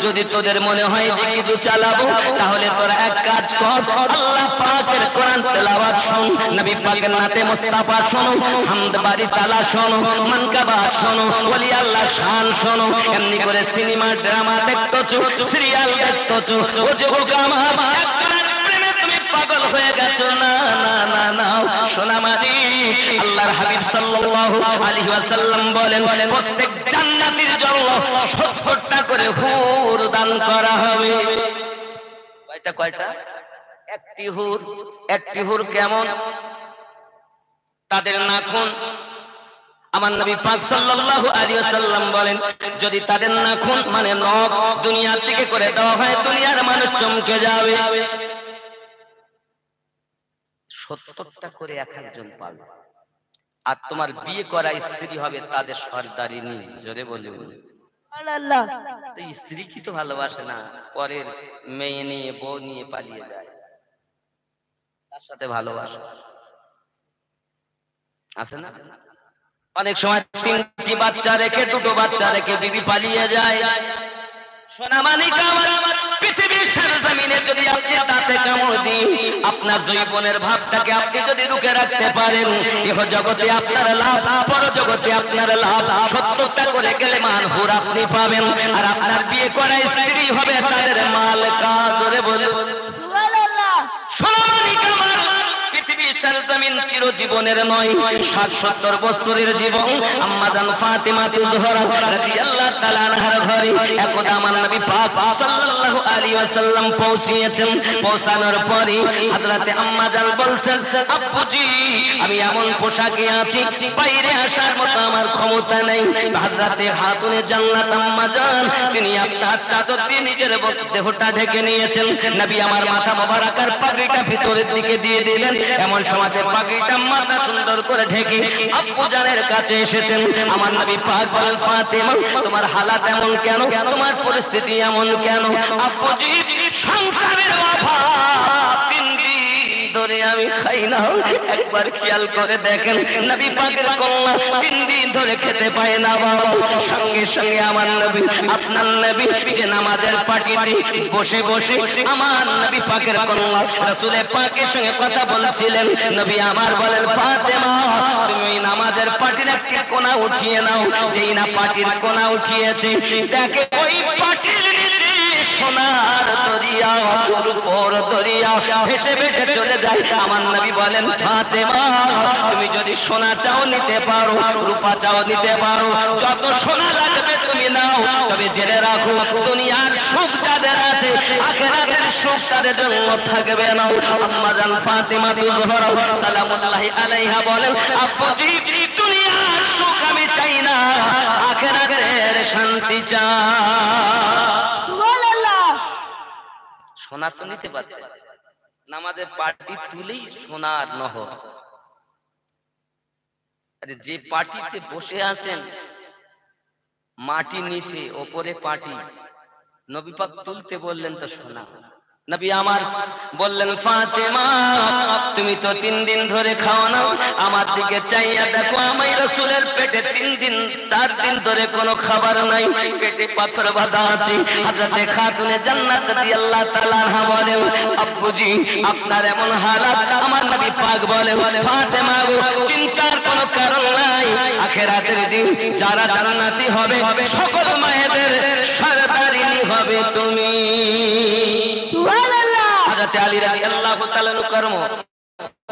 যদি তোদের মনে হয় যে কিছু চালাবো, তাহলে তোরা এক কাজ কর, আল্লাহ পাকের কোরআন তেলাওয়াত শোন, নবী পাকের নাতে মুস্তাফা শোনো, হামদ বাড়ি তালা শোনো, মানকাবাত শোনো, ওলি আল্লাহ শান শোনো। এমনি করে সিনেমা ড্রামা দেখতেছো, সিরিয়াল দেখতেছো, ও যুবক আমার পাগল হয়ে গেছো না, না না না সোনা মালিক। আল্লাহর হাবিব সাল্লাল্লাহু আলাইহি ওয়াসাল্লাম বলেন, প্রত্যেক জান্নাতীর জন্য 70টা করে হুর দান করা হবে। কয়টা? একটি হুর কেমন? তাদের নাখুন, আমার নবী পাক সাল্লাল্লাহু আলাইহি ওয়াসাল্লাম বলেন, যদি তাদের নাখুন মানে নখ দুনিয়ার দিকে করে দেওয়া হয়, দুনিয়ার মানুষ চমকে যাবে। 70টা করে এক একজন পাবে। আর তোমার বিয়ে করা স্ত্রী হবে তাদের সর্দারিনী, জোরে বলে সুবহানাল্লাহ। তো স্ত্রী কি তো ভালোবাসে না, পরের মেয়ে নিয়ে বউ নিয়ে পালিয়ে যায়, তার সাথে ভালোবাসে আছে না? অনেক সময় 3টি বাচ্চা রেখে 2টো বাচ্চা রেখে বিবি পালিয়ে যায়। সোনা মানিক আমার, পৃথিবীর সরজমিনে যদি আপনি দাঁতে কামড় দিন, আপনার যৌবনের ভাবটাকে আপনি যদি রুখে রাখতে পারেন, ইহ জগতে আপনার লাভ, পর জগতে আপনার লাভ। 70টা করে গেলে মান হুর আপনি পাবেন, আর আপনার বিয়ে করা স্ত্রী হবে তাদের মাল কাজরে বলে সুবহানাল্লাহ। সোনা মানিক আমার, পৃথিবীর সরজমিন চিরজীবনের নয়, 60-70 বছরের জীবন। আম্মা জান ফাতেমা তুজহরা রাদিয়াল্লাহু তাআলা আনহার ঘরে একদা আমার নবী পাক সাল্লাল্লাহু আলাইহি ওয়াসাল্লাম পৌঁছিয়েছেন। পৌঁছানোর পরে হযরতে আম্মা জান বলছেন, আব্বুজি আমি এমন পোশাকে আছি, বাইরে আসার মতো আমার ক্ষমতা নেই। হযরতে খাতুনে জান্নাত আম্মা জান তিনি আপনার চাদর দিয়ে নিজের দেহটা ঢেকে নিয়েছেন। নবী আমার মাথা মোবারকার পাগড়িটা ভিতরের দিকে দিয়ে দিলেন। এমন সময় পাগড়িটা মাথা সুন্দর করে ঢেকে আব্বু জানের কাছে এসেছেন। আমার নবী পাক বলেন, ফাতেমা তোমার হালাত এমন কেন, তোমার পরিস্থিতি এমন কেন? আব্বুজি সংসারের অভাব 3 দিন ধরে আমি খাই না। একবার খেয়াল করে দেখেন, নবী পাকের কন্যা 3 দিন ধরে খেতে পায় না বাবা। সঙ্গে সঙ্গে আমার নবী, আপনার নবী যে নামাজের পাটিতে বসে বসে আমার নবী পাকের কন্যা রাসূলে পাকের সঙ্গে কথা বলছিলেন। নবী আমার বলেন, ফাতেমা তুমি ওই নামাজের পাটির একটি কোণা উঠিয়ে নাও। যেই না পাটির কোণা উঠিয়েছে, দেখে ওই পাটির নিচে সোনার দরিয়া, রূপোর দরিয়া ভেসে ভেসে চলে যায়। আমার নবী বলেন, ফাতেমা তুমি যদি সোনা চাও নিতে পারো, রূপা চাও নিতে পারো, যত সোনা লাগবে তুমি নাও, তবে জেনে রাখো দুনিয়ার সুখ যাদের আছে আখিরাতের সুখ তাদের জন্য থাকবে না। আম্মা জান ফাতেমা তুজহরা সালামুল্লাহি আলাইহা বলেন, আব্বুজি দুনিয়ার সুখ আমি চাই না, আখিরাতের শান্তি চাই। সোনা তো নিতে পারতেন, নামাজের পাটি তুলেই সোনার নহর। আরে যে পাটিতে বসে আছেন, মাটি নিচে ওপরে পাটি, নবী পাক তুলতে বললেন তো সোনা। নবী আমার বললেন, ফাতেমা তুমি তো 3 দিন ধরে খাও না, আমার দিকে চাইয়া দেখো আমি রাসূলের পেটে 3 দিন 4 দিন ধরে কোনো খাবার নাই, পেটে পাথর বাঁধা আছে। হযরতে খাতুনে জান্নাত রাদিয়াল্লাহু তাআলা আনহা বলেন, আব্বুজি আপনার এমন হালাত। আমার নবী পাক বলে, ফাতেমা গো চিন্তার কোনো কারণ নাই, আখিরাতের দিন যারা জান্নাতি হবে সকল মায়েদের সরদারিনী হবে তুমি। হযরতে আলী রাদিয়াল্লাহু তাআলা কর্ম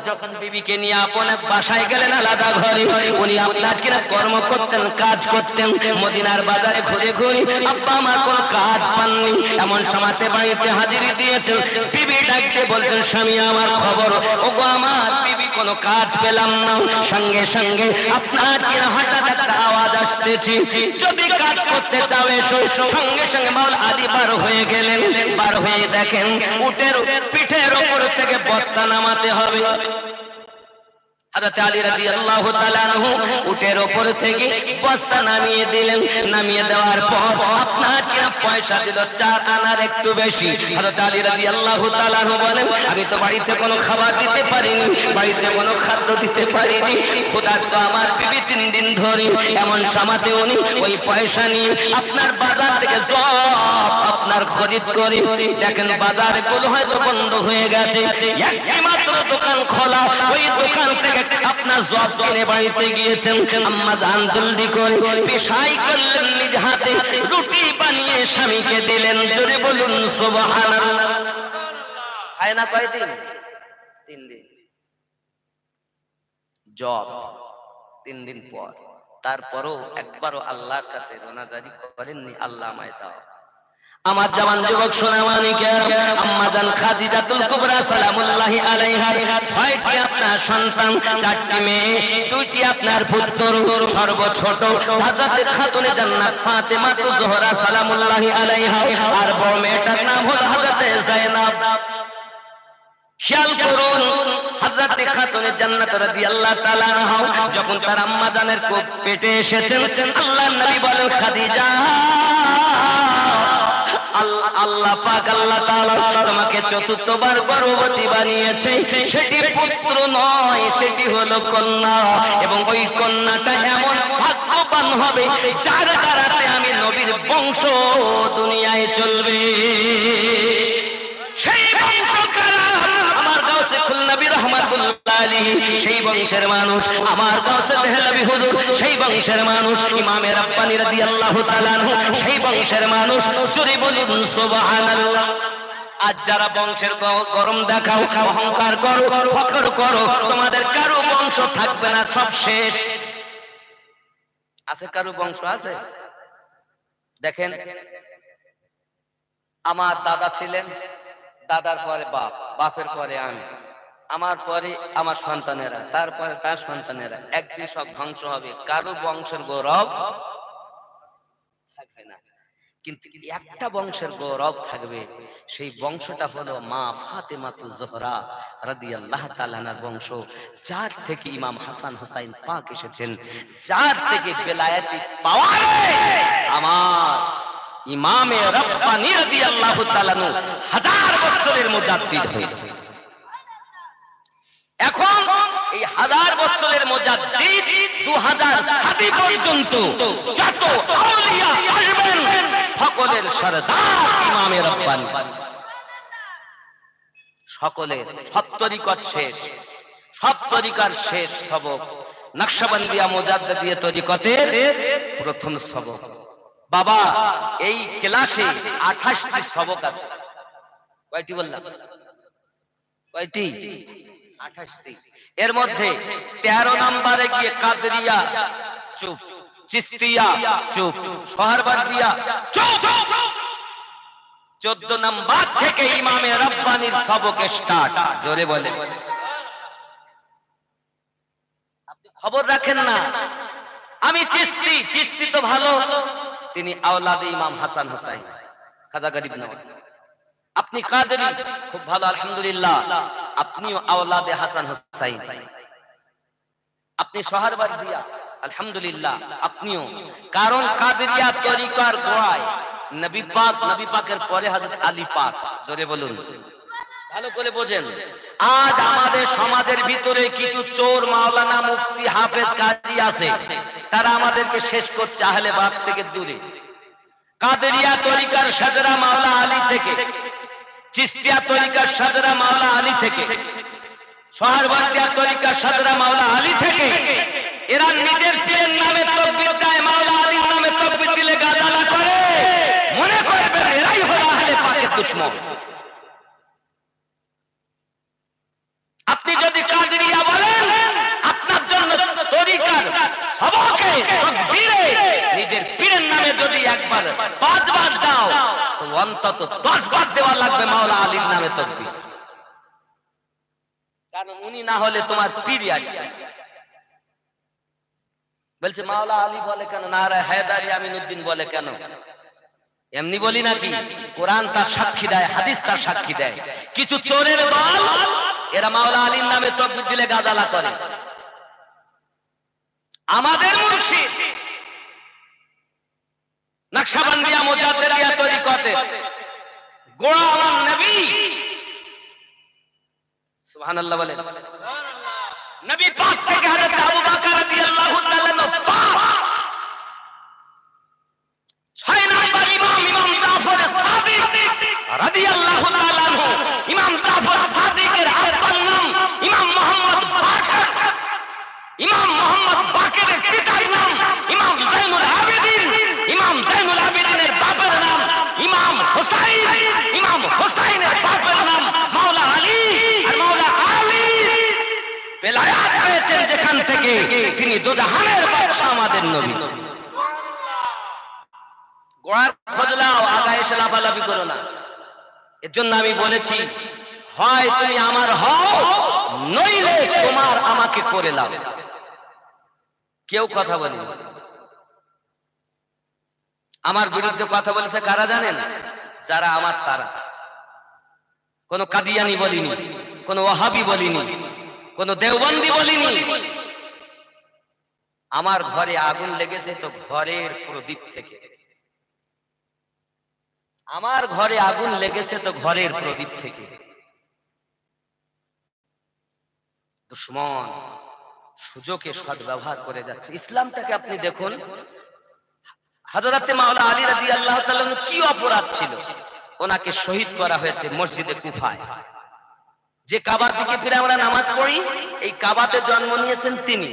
যখন বিবিকে নিয়ে আপন এক বাসায় গেলেন আলাদা ঘরে, উনি আপনার কিনা কর্ম করতেন, কাজ করতেন। মদিনার বাজারে ঘুরে ঘুরে আব্বা আমার কোনো কাজ পাননি, এমন সময়তে বাড়িতে হাজিরি দিয়েছেন। বিবি ডাকতে বলছেন, স্বামী আমার খবর। ওগো আমার বিবি কোনো কাজ পেলাম না। সঙ্গে সঙ্গে আপনার কিনা হঠাৎ একটা আওয়াজ আসতেছে, যদি কাজ করতে চাও এসো। সঙ্গে সঙ্গে মাওলা আলী বার হয়ে গেলেন। বার হয়ে দেখেন উটের পিঠের ওপর থেকে বস্তা নামাতে হবে। হযরত আলী রাদিয়াল্লাহু তাআলা আনহু উটের উপর থেকে বস্তা নামিয়ে দিলেন। নামিয়ে দেওয়ার পর আপনার কিনা পয়সা দিল 4 আনার একটু বেশি। হযরত আলী রাদিয়াল্লাহু তাআলা আনহু বলেন, আমি তো বাড়িতে কোনো খাবার দিতে পারিনি, বাড়িতে কোনো খাদ্য দিতে পারিনি, খোদা তো আমার বিবি 3 দিন ধরে। এমন সময়তে উনি ওই পয়সা নিয়ে আপনার বাজার থেকে আপনার খরিদ করে দেখেন বাজারগুলো হয়তো বন্ধ হয়ে গেছে, একটি মাত্র দোকান খোলা। ওই দোকান থেকে আপনার জব কিনে বাড়িতে গিয়েছেন। আম্মা জান জলদি করে পেশাই করলেন, নিজ হাতে রুটি বানিয়ে স্বামীকে দিলেন। জোরে বলুন সুবহানাল্লাহ। খায় না কয়দিন? 3 দিন। জব 3 দিন পর। তারপরও একবারও আল্লাহর কাছে রোনাজারি করেননি, আল্লাহ আমায় দাও। আমার জওয়ান যুবক সোনামানিকের আম্মা জান খাদিজাতুল কুবরা সালামুল্লাহি আলাইহা 6টি আপনার সন্তান, 4টি মেয়ে, 2টি আপনার পুত্র। সর্বছোট হযরত খাতুনে জান্নাত ফাতেমা তুজহরা সালামুল্লাহি আলাইহা, আর বড় মেয়েটার নাম হলো হযরত যায়েনব। খেয়াল করুন, হযরত খাতুনে জান্নাত রাদিয়াল্লাহু তাআলা আনহা যখন তার আম্মা জানের কোপ পেটে এসেছেন, আল্লাহর নবী বলেন, খাদিজা আল্লাহ পাক আল্লাহ তাআলা তোমাকে চতুর্থবার গর্ভবতী বানিয়েছে। সেটি পুত্র নয়, সেটি হলো কন্যা, এবং ওই কন্যাটা এমন ভাগ্যবান হবে যার দ্বারাতে আমি নবীর বংশ দুনিয়ায় চলবে। সেই বংশ কারা? আমার গাউসে খুলনাবী রাহমাতুল্লাহ আলাইহি, সেই বংশের মানুষ। আমার গাউসে দেহলভী হুজুর, সেই বংশের মানুষ। ইমামে রাব্বানী রাদিয়াল্লাহু তাআলা আনহু, সেই বংশের মানুষ। জোরে বলুন সুবহানাল্লাহ। আজ যারা বংশের গরম দেখাও, অহংকার করো, ফখর করো, তোমাদের কারো বংশ থাকবে না, সব শেষ। আছে কারো বংশ আছে? দেখেন, আমার দাদা ছিলেন, দাদার পরে বাপ, বাপের পরে আমি, আমার পরে আমার সন্তানেরা, তারপরে তার সন্তানেরা। একদিন সব ধ্বংস হবে, কারো বংশের গৌরব থাকবে না। কিন্তু একটা বংশের গৌরব থাকবে, সেই বংশটা হলো মা ফাতেমা তুজহরা রাদিয়াল্লাহু তাআলা আনহার বংশ, যার থেকে ইমাম হাসান হুসাইন পাক এসেছেন, যার থেকে বেলায়েতি পাওয়ারে আমার ইমামে রাব্বানী রাদিয়াল্লাহু তাআলা আনহু 1000 বছরের মুজাদ্দিদ হয়েছে। 1000 বছরের মুজাদ্দিদ 2000 সাদি পর্যন্ত যত আউলিয়া আসবেন সকলের সরদার ইমামে রব্বানী, সকলের সব তরিকত শেষ, সব তরিকার শেষ সবক নকশবন্দিয়া মুজাদ্দিদিয়া তরিকতের প্রথম সবক। বাবা এই ক্লাসে 28টি সবক আছে। কয়টি বললাম? কয়টি? 28টি। এর মধ্যে 13 নম্বরে গিয়ে কাদরিয়া চুপ, চিশতিয়া চুপ, সোহরাওয়ার্দিয়া চুপ। 14 নম্বর থেকে ইমামে রব্বানির সবক স্টার্ট। জোরে বলে। আপনি খবর রাখেন না, আমি চিশতি, চিশতি তো ভালো, তিনি আওলাদে ইমাম হাসান হোসাইন খাজা গরিব নওয়াজ। আপনি কাদরি, খুব ভালো আলহামদুলিল্লাহ, আপনিও আওলাদে হাসান হোসাইন। আপনি সোহরাওয়ার্দিয়া আলহামদুলিল্লাহ, আপনিও। কারণ কাদরিয়া তরিকার গোড়ায় নবী পাক, নবী পাকের পরে হযরত আলী পাক। জোরে বলুন, ভালো করে বোঝেন। আজ আমাদের সমাজের ভিতরে কিছু চোর মাওলানা মুফতি হাফেজ কাজী আছে, তারা আমাদেরকে শেষ করছে আহলে বাগ থেকে দূরে। কাদরিয়া তরিকার শাজরা মাওলা আলী থেকে, চিশতিয়া তরিকার শাজরা মাওলা আলী থেকে, সোহরাওয়ার্দিয়া তরিকার শাজরা মাওলা আলী থেকে এরা নিজের পীরের নামে তাকবীর দেয়, মাওলা আলীর নামে তাকবীর দিলে গাদালা করে, মনে করবেন এরাই হলো আহলে পাকের দুশমন। আপনি যদি কাদরিয়া বলেন, আপনার জন্য তরিকার সবকে তাকবীরে নিজের পীরের নামে যদি একবার 5 বার দাও, তো অন্তত 10 বার দেওয়া লাগবে মাওলা আলীর নামে তাকবীর। কারণ উনি না হলে তোমার পীরই আসবে। বলছে মাওলা আলী বলে কেন, নারা হায়দারি আমিনুদ্দিন বলে কেন? এমনি বলি নাকি? কোরআন তার সাক্ষী দেয়, হাদিস তার সাক্ষী দেয়। কিছু চোরের দল এরা মাওলা আলীর নামে তাকবীর দিলে গাদালা করে। আমাদের মুর্শিদ নকশবন্দিয়া মুজাদ্দিদিয়া তরিকতে গোড়া আমার নবী, সুবহানাল্লাহ বলেন। নবী পাক থেকে হযরত আবু বকর রাদিয়াল্লাহু তাআলা পাক। 6 নম্বর ইমাম, ইমাম জাফর সাদিক রাদিয়াল্লাহু তাআলা আনহু। ইমাম জাফর সাদিকের আব্বার নাম ইমাম মুহাম্মদ বাকের। ইমাম মুহাম্মদ বাকেরের পিতার নাম ইমাম জাইনুল আবেদিন। ইমাম জাইনুল আবেদিনের বাবার নাম ইমাম হুসাইন। ইমাম হুসাইনের বাবার নাম মাওলা আলী। আর মাওলা আলী বেলায়াত পেয়েছেন যেখান থেকে, তিনি দুজাহানের বাদশা আমাদের নবী। গোড়ার খোঁজ নাও, আগায় এসে লাফালাফি করো না। এর জন্য আমি বলেছি, হয় তুমি আমার হও, নইলে তোমার আমাকে করে লাও। কেউ কথা বলেনি। আমার বিরুদ্ধে কথা বলেছে কারা জানেন? যারা আমার তারা। কোন কাদিয়ানি বলিনি, কোন ওয়াহাবি বলিনি, কোন দেওবন্দি বলিনি। আমার ঘরে আগুন লেগেছে তো ঘরের প্রদীপ থেকে। আমার ঘরে আগুন লেগেছে তো ঘরের প্রদীপ থেকে। দুশমন সুযোগে সদ্ব্যবহার করে যাচ্ছে। ইসলামটাকে আপনি দেখুন, হযরত মাওলা আলী রাদিয়াল্লাহু তাআলা কি অপরাধ ছিল, ওনাকে শহীদ করা হয়েছে মসজিদে কুফায়। যে কাবার দিকে ফিরে আমরা নামাজ পড়ি, এই কাবাতে জন্ম নিয়েছেন তিনি,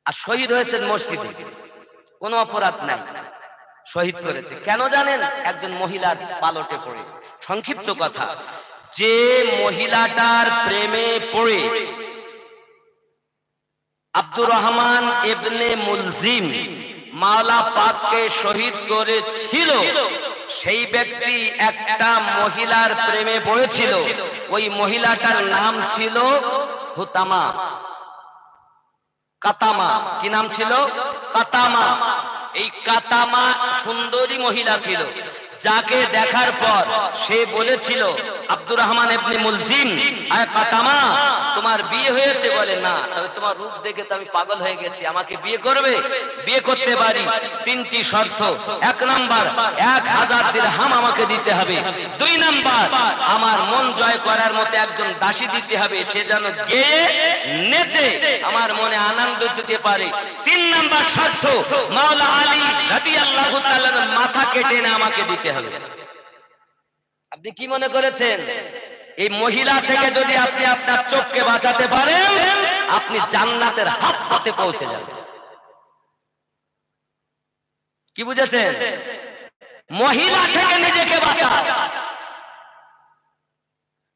আর শহীদ হয়েছেন মসজিদে। কোনো অপরাধ নাই, শহীদ করেছে। কেন জানেন? একজন মহিলার পালটে পড়ে। সংক্ষিপ্ত কথা, যে মহিলাটার প্রেমে পড়ে আব্দুর রহমান ইবনে মুলজিম মাওলা পাককে শহীদ করেছিল, সেই ব্যক্তি একটা মহিলার প্রেমে পড়েছিল। ওই মহিলাটার নাম ছিল হুতামা, কাতামা। কি নাম ছিল? কাতামা। এই কাতামা সুন্দরী মহিলা ছিল। যাকে দেখার পর সে বলেছিল আব্দুর রহমান ইবনে মুলজিম, আয় ফাতেমা তোমার বিয়ে হয়েছে? বলে না। তবে তোমার রূপ দেখে তো আমি পাগল হয়ে গেছি, আমাকে বিয়ে করবে? বিয়ে করতে পারি, তিনটি শর্ত। এক নাম্বার 1000 দিরহাম আমাকে দিতে হবে। 2 নাম্বার আমার মন জয় করার মতো একজন দাসী দিতে হবে, সে যেন গেয়ে নেচে আমার মনে আনন্দ দিতে পারে। 3 নাম্বার শর্ত মাওলা আলী রাদিয়াল্লাহু তাআলার মাথা কেটে না আমাকে দিতে হবে। আপনি কি মনে করেছেন এই মহিলা থেকে যদি আপনি আপনার চোখকে বাঁচাতে পারেন আপনি জান্নাতের হাত পথে পৌঁছে যাবেন? কি বুঝেছেন? মহিলা থেকে নিজেকে বাঁচাও।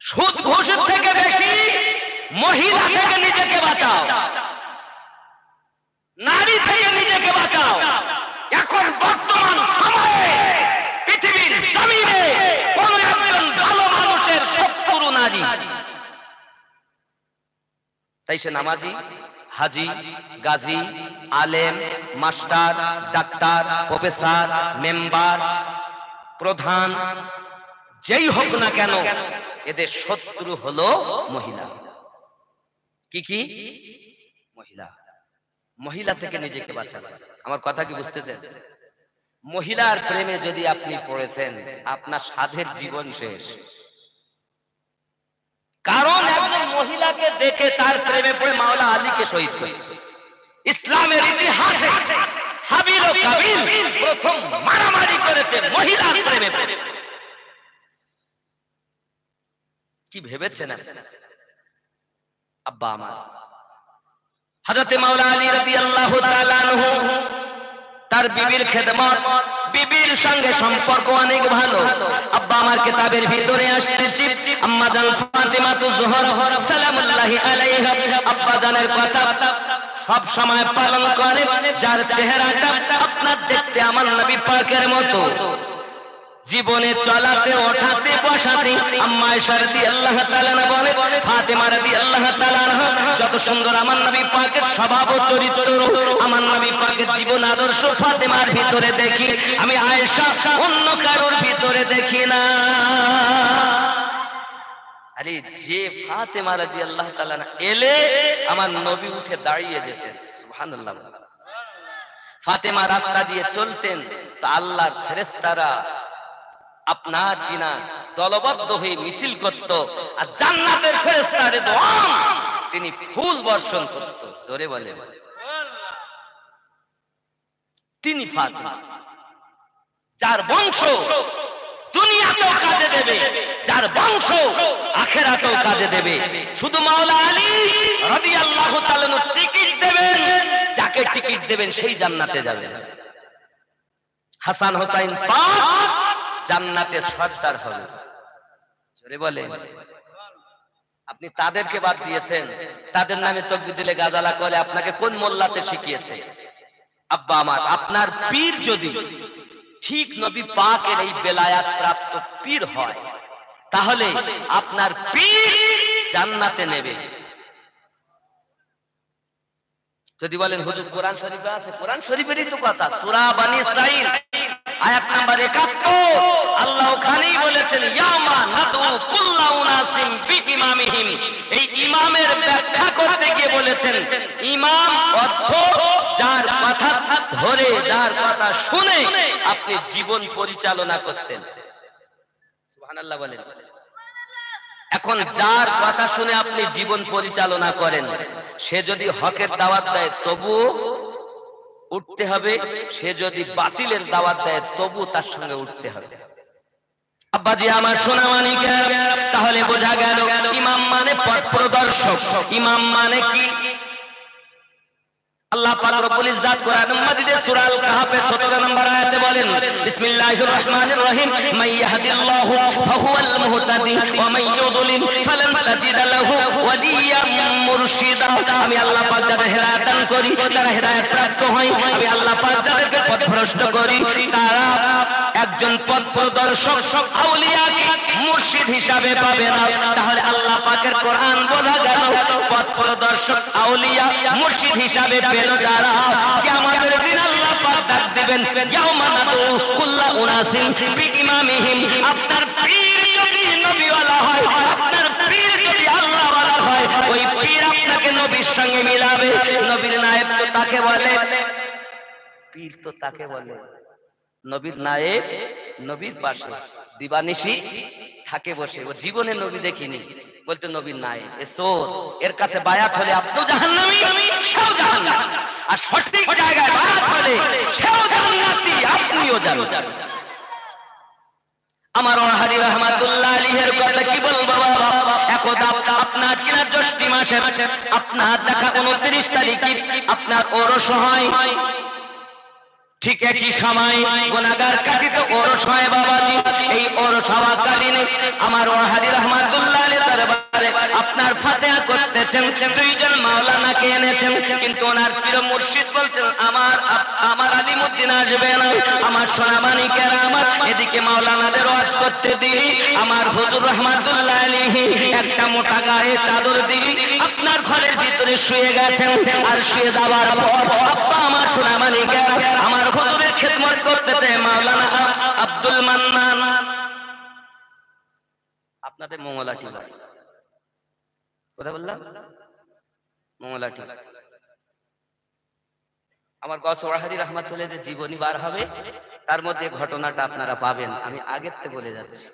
সুদ ঘুষের থেকে বেশি মহিলা থেকে নিজেকে বাঁচাও, নারী থেকে নিজেকে বাঁচাও। এখন বর্তমান সময়ে পৃথিবীর জমিনে কোন একজন ভালো মানুষের শত্রু নারী। তাই সে নামাজি, হাজি, গাজী, আলেম, মাস্টার, ডাক্তার, প্রফেসর, মেম্বার, প্রধান, যেই হোক না কেন এদের শত্রু হলো মহিলা। কি কি? মহিলা। মহিলা থেকে নিজেকে বাঁচাবেন। আমার কথা কি বুঝতেছেন? মহিলার প্রেমে যদি আপনি পড়েছেন আপনার সাধের জীবন শেষ। কারণ একজন মহিলাকে দেখে তার প্রেমে পড়ে মাওলা আলীকে শহীদ করেছে। ইসলামের ইতিহাসে হাবিল ও কাবিল প্রথম মারামারি করেছে মহিলার প্রেমে পড়ে। কি ভেবেছেন আব্বা আমার? হযরত মাওলা আলী রাদিয়াল্লাহু তাআলা আনহু তার বিবির খেদমত, বিবির সঙ্গে সম্পর্ক অনেক ভালো। আব্বা আমার কিতাবের ভিতরে আসতেছি আম্মা জান ফাতেমা জোহরা সালামুল্লাহি আলাইহা আব্বা জানের কথা সব সময় পালন করে, যার চেহারাটা আপনার দেখতে আমার নবী পাকের মতো। জীবনে চলাতে ওঠাতে বসাতে আম্মা আয়েশা রাদিয়াল্লাহু তাআলা বলে ফাতেমা রাদিয়াল্লাহু তাআলা যত সুন্দর আমার নবী পাকের স্বভাব ও চরিত্র, আমার নবী পাকের জীবন আদর্শ ফাতেমার ভিতরে দেখি, আমি আয়েশা অন্য কারোর ভিতরে দেখি না। আরে যে ফাতেমা রাদিয়াল্লাহু তাআলা এলে আমার নবী উঠে দাঁড়িয়ে যেতেন। সুবহানাল্লাহ। ফাতেমা রাস্তা দিয়ে চলতেন তো আল্লাহর ফেরেশতারা আপনার কিনা দলবদ্ধ হয়ে মিছিল করত, আর জান্নাতের ফেরেশতা রিদওয়ান তিনি ফুল বর্ষণ করত। জোরে বলে তিনি ফাতেমা, যার বংশ দুনিয়াতেও কাজে দেবে, যার বংশ আখিরাতেও কাজে দেবে। শুধু মাওলা আলী রাদিয়াল্লাহু তাআলা টিকিট দেবেন, যাকে টিকিট দেবেন সেই জান্নাতে যাবেন। হাসান হোসাইন পাক জান্নাতে সর্দার হবে। জোরে বলে। আপনি তাদেরকে বাদ দিয়েছেন, তাদের নামে তাকবীর দিলে গাজালা করে, আপনাকে কোন মোল্লাতে শিখিয়েছে? আব্বা আমার, আপনার পীর যদি ঠিক নবী পাকের এই বেলায়াত প্রাপ্ত পীর হয় তাহলে আপনার পীর জান্নাতে নেবে। যদি বলেন হুজুর কোরআন শরীফে আছে, কোরআন শরীফেরই তো কথা। সূরা বনী ইসরাঈল আয়াত নাম্বার 71 আল্লাহ ওখানেই বলেছেন ইয়ামা নাদু কুল্লা উনাসিম বিইমামিহিম। এই ইমামের ব্যাখ্যা করতে গিয়ে বলেছেন ইমাম অর্থ যার কথা ধরে, যার কথা শুনে আপনি জীবন পরিচালনা করতেন। সুবহানাল্লাহ বলেন। এখন যার কথা শুনে আপনি জীবন পরিচালনা করেন, সে যদি হকের দাওয়াত দেয় তবু উঠতে হবে, সে যদি বাতিলের দাওয়াত দেয় তবু তার সঙ্গে উঠতে হবে। আব্বাজি আমার সোনামানিকের, তাহলে বোঝা গেল ইমাম মানে পথ প্রদর্শক। ইমাম মানে কি? আল্লাহ পাক রব্বুল ইজ্জত কোরআন মাজিদে সূরা আল কাহফের 17 নম্বর আয়াতে বলেন বিসমিল্লাহির রহমানির রহিম মান ইয়াহদিল্লাহু ফাহুয়াল মুহতাদি ওয়া মান ইউদ্লিল ফালান তাজিদ লাহু ওয়ালিয়াম মুরশিদা। আমি আল্লাহ পাক যাদের হেদায়েত দান করি তারা হেদায়েত প্রাপ্ত হয়, আমি আল্লাহ পাক যাদেরকে পথভ্রষ্ট করি তারা একজন পথ প্রদর্শক আউলিয়াকে মুর্শিদ হিসাবে পাবে না। তাহলে আল্লাহ পাকের কোরআন বোঝা গেল পথ প্রদর্শক আউলিয়া মুর্শিদ হিসাবে পেল যারা, কিয়ামতের দিন আল্লাহ পাক ডাক দিবেন ইয়াউমা নাদু কুল্লা উনাসিন বিইমামিহিম। আপনার পীর যদি নবীওয়ালা হয়, আপনার পীর যদি আল্লাহওয়ালা হয়, ওই পীর আপনাকে নবীর সঙ্গে মিলাবে। নবীর নায়েব তো তাকে বলে, পীর তো তাকে বলে নবীর নায়েব, নবীর পাশে দিবানিশি থাকে বসে। ও জীবনে নবী দেখিনি, বলতে নবীর নায়েব। এ চোর, এর কাছে বায়াত হলে আপনিও জাহান্নামী, সেও জাহান্নামী। আর সঠিক জায়গায় বায়াত হলে সেও জান্নাতি, আপনিও জান্নাতি। আমার ওয়াহাদি রহমাতুল্লাহ আলাইহির কথা কি বলবো বাবা। একদা আপনার কিনা জ্যৈষ্ঠ মাসে আপনার দেখা 29 তারিখে আপনার ওরস হয়। ঠিক একই সময় গুনাহগার কাটিত ওরস হয় বাবাজি। এই ওরস হওয়াকালীন আমার ওয়াহাদি রহমাতুল্লাহ আলাইহির দরবারে আপনার ফাতিহা করতেছেন। দুইজন মাওলানাকে এনেছেন, কিন্তু ওনার পীর মুর্শিদ বলতেন আমার আলিমউদ্দিন আসবে না, আমার সোনামানিকেরা আমার এদিকে মাওলানাদের ওয়াজ করতে দিই। আমার হুজুর রহমাতুল্লাহ আলাইহি একটা মোটা গায়ে চাদর দিয়ে আপনার ঘরের ভিতরে শুয়ে গেছেন। আর শুয়ে যাওয়ার পর আব্বা আমার সোনামানিকেরা আমার হুজুরের খেদমত করতেছে মাওলানা আব্দুল মান্নান, আপনাদের মঙ্গলাটি বাড়ি, কথা বললাম মঙ্গলাটি। আমার গস ওয়াহাদি রহমাতুল্লাহ যে জীবনী বার হবে, তার মধ্যে ঘটনাটা আপনারা পাবেন। আমি আগের থেকে বলে যাচ্ছি,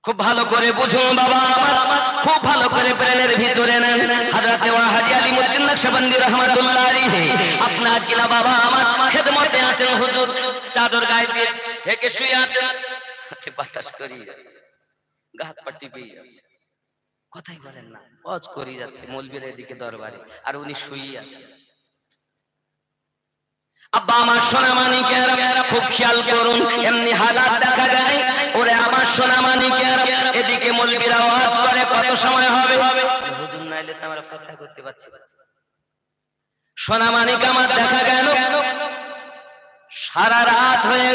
খুব ভালো করে বুঝুন বাবা আমার, খুব ভালো করে ব্রেনের ভিতরে নেন। হযরত ওয়াহাদি আলিমউদ্দিন নকশবন্দি রাহমাতুল্লাহ আলাইহি আপনার কিনা বাবা আমার খেদমতে আছেন। হুজুর চাদর গায়ে দিয়ে ঢেকে শুয়ে আছেন, বাতাস করিয়ে যাচ্ছে, গা হাত পা টিপেই যাচ্ছে, কথাই বলেন না, ওয়াজ করিয়ে যাচ্ছে মৌলবীর এদিকে দরবারে, আর উনি শুয়ে আছেন। আব্বা আমার সোনামানিকেরা খুব খেয়াল করুন, এমনি হালাত দেখা যায়। ওরে আমার সোনামানিকেরা এদিকে মৌলবীরা ওয়াজ করে, কত সময় হবে? হুজুর নাইলে তো আমরা ফাতিহা করতে পারছি না। সোনামানিক আমার দেখা গেল সারা রাত হয়ে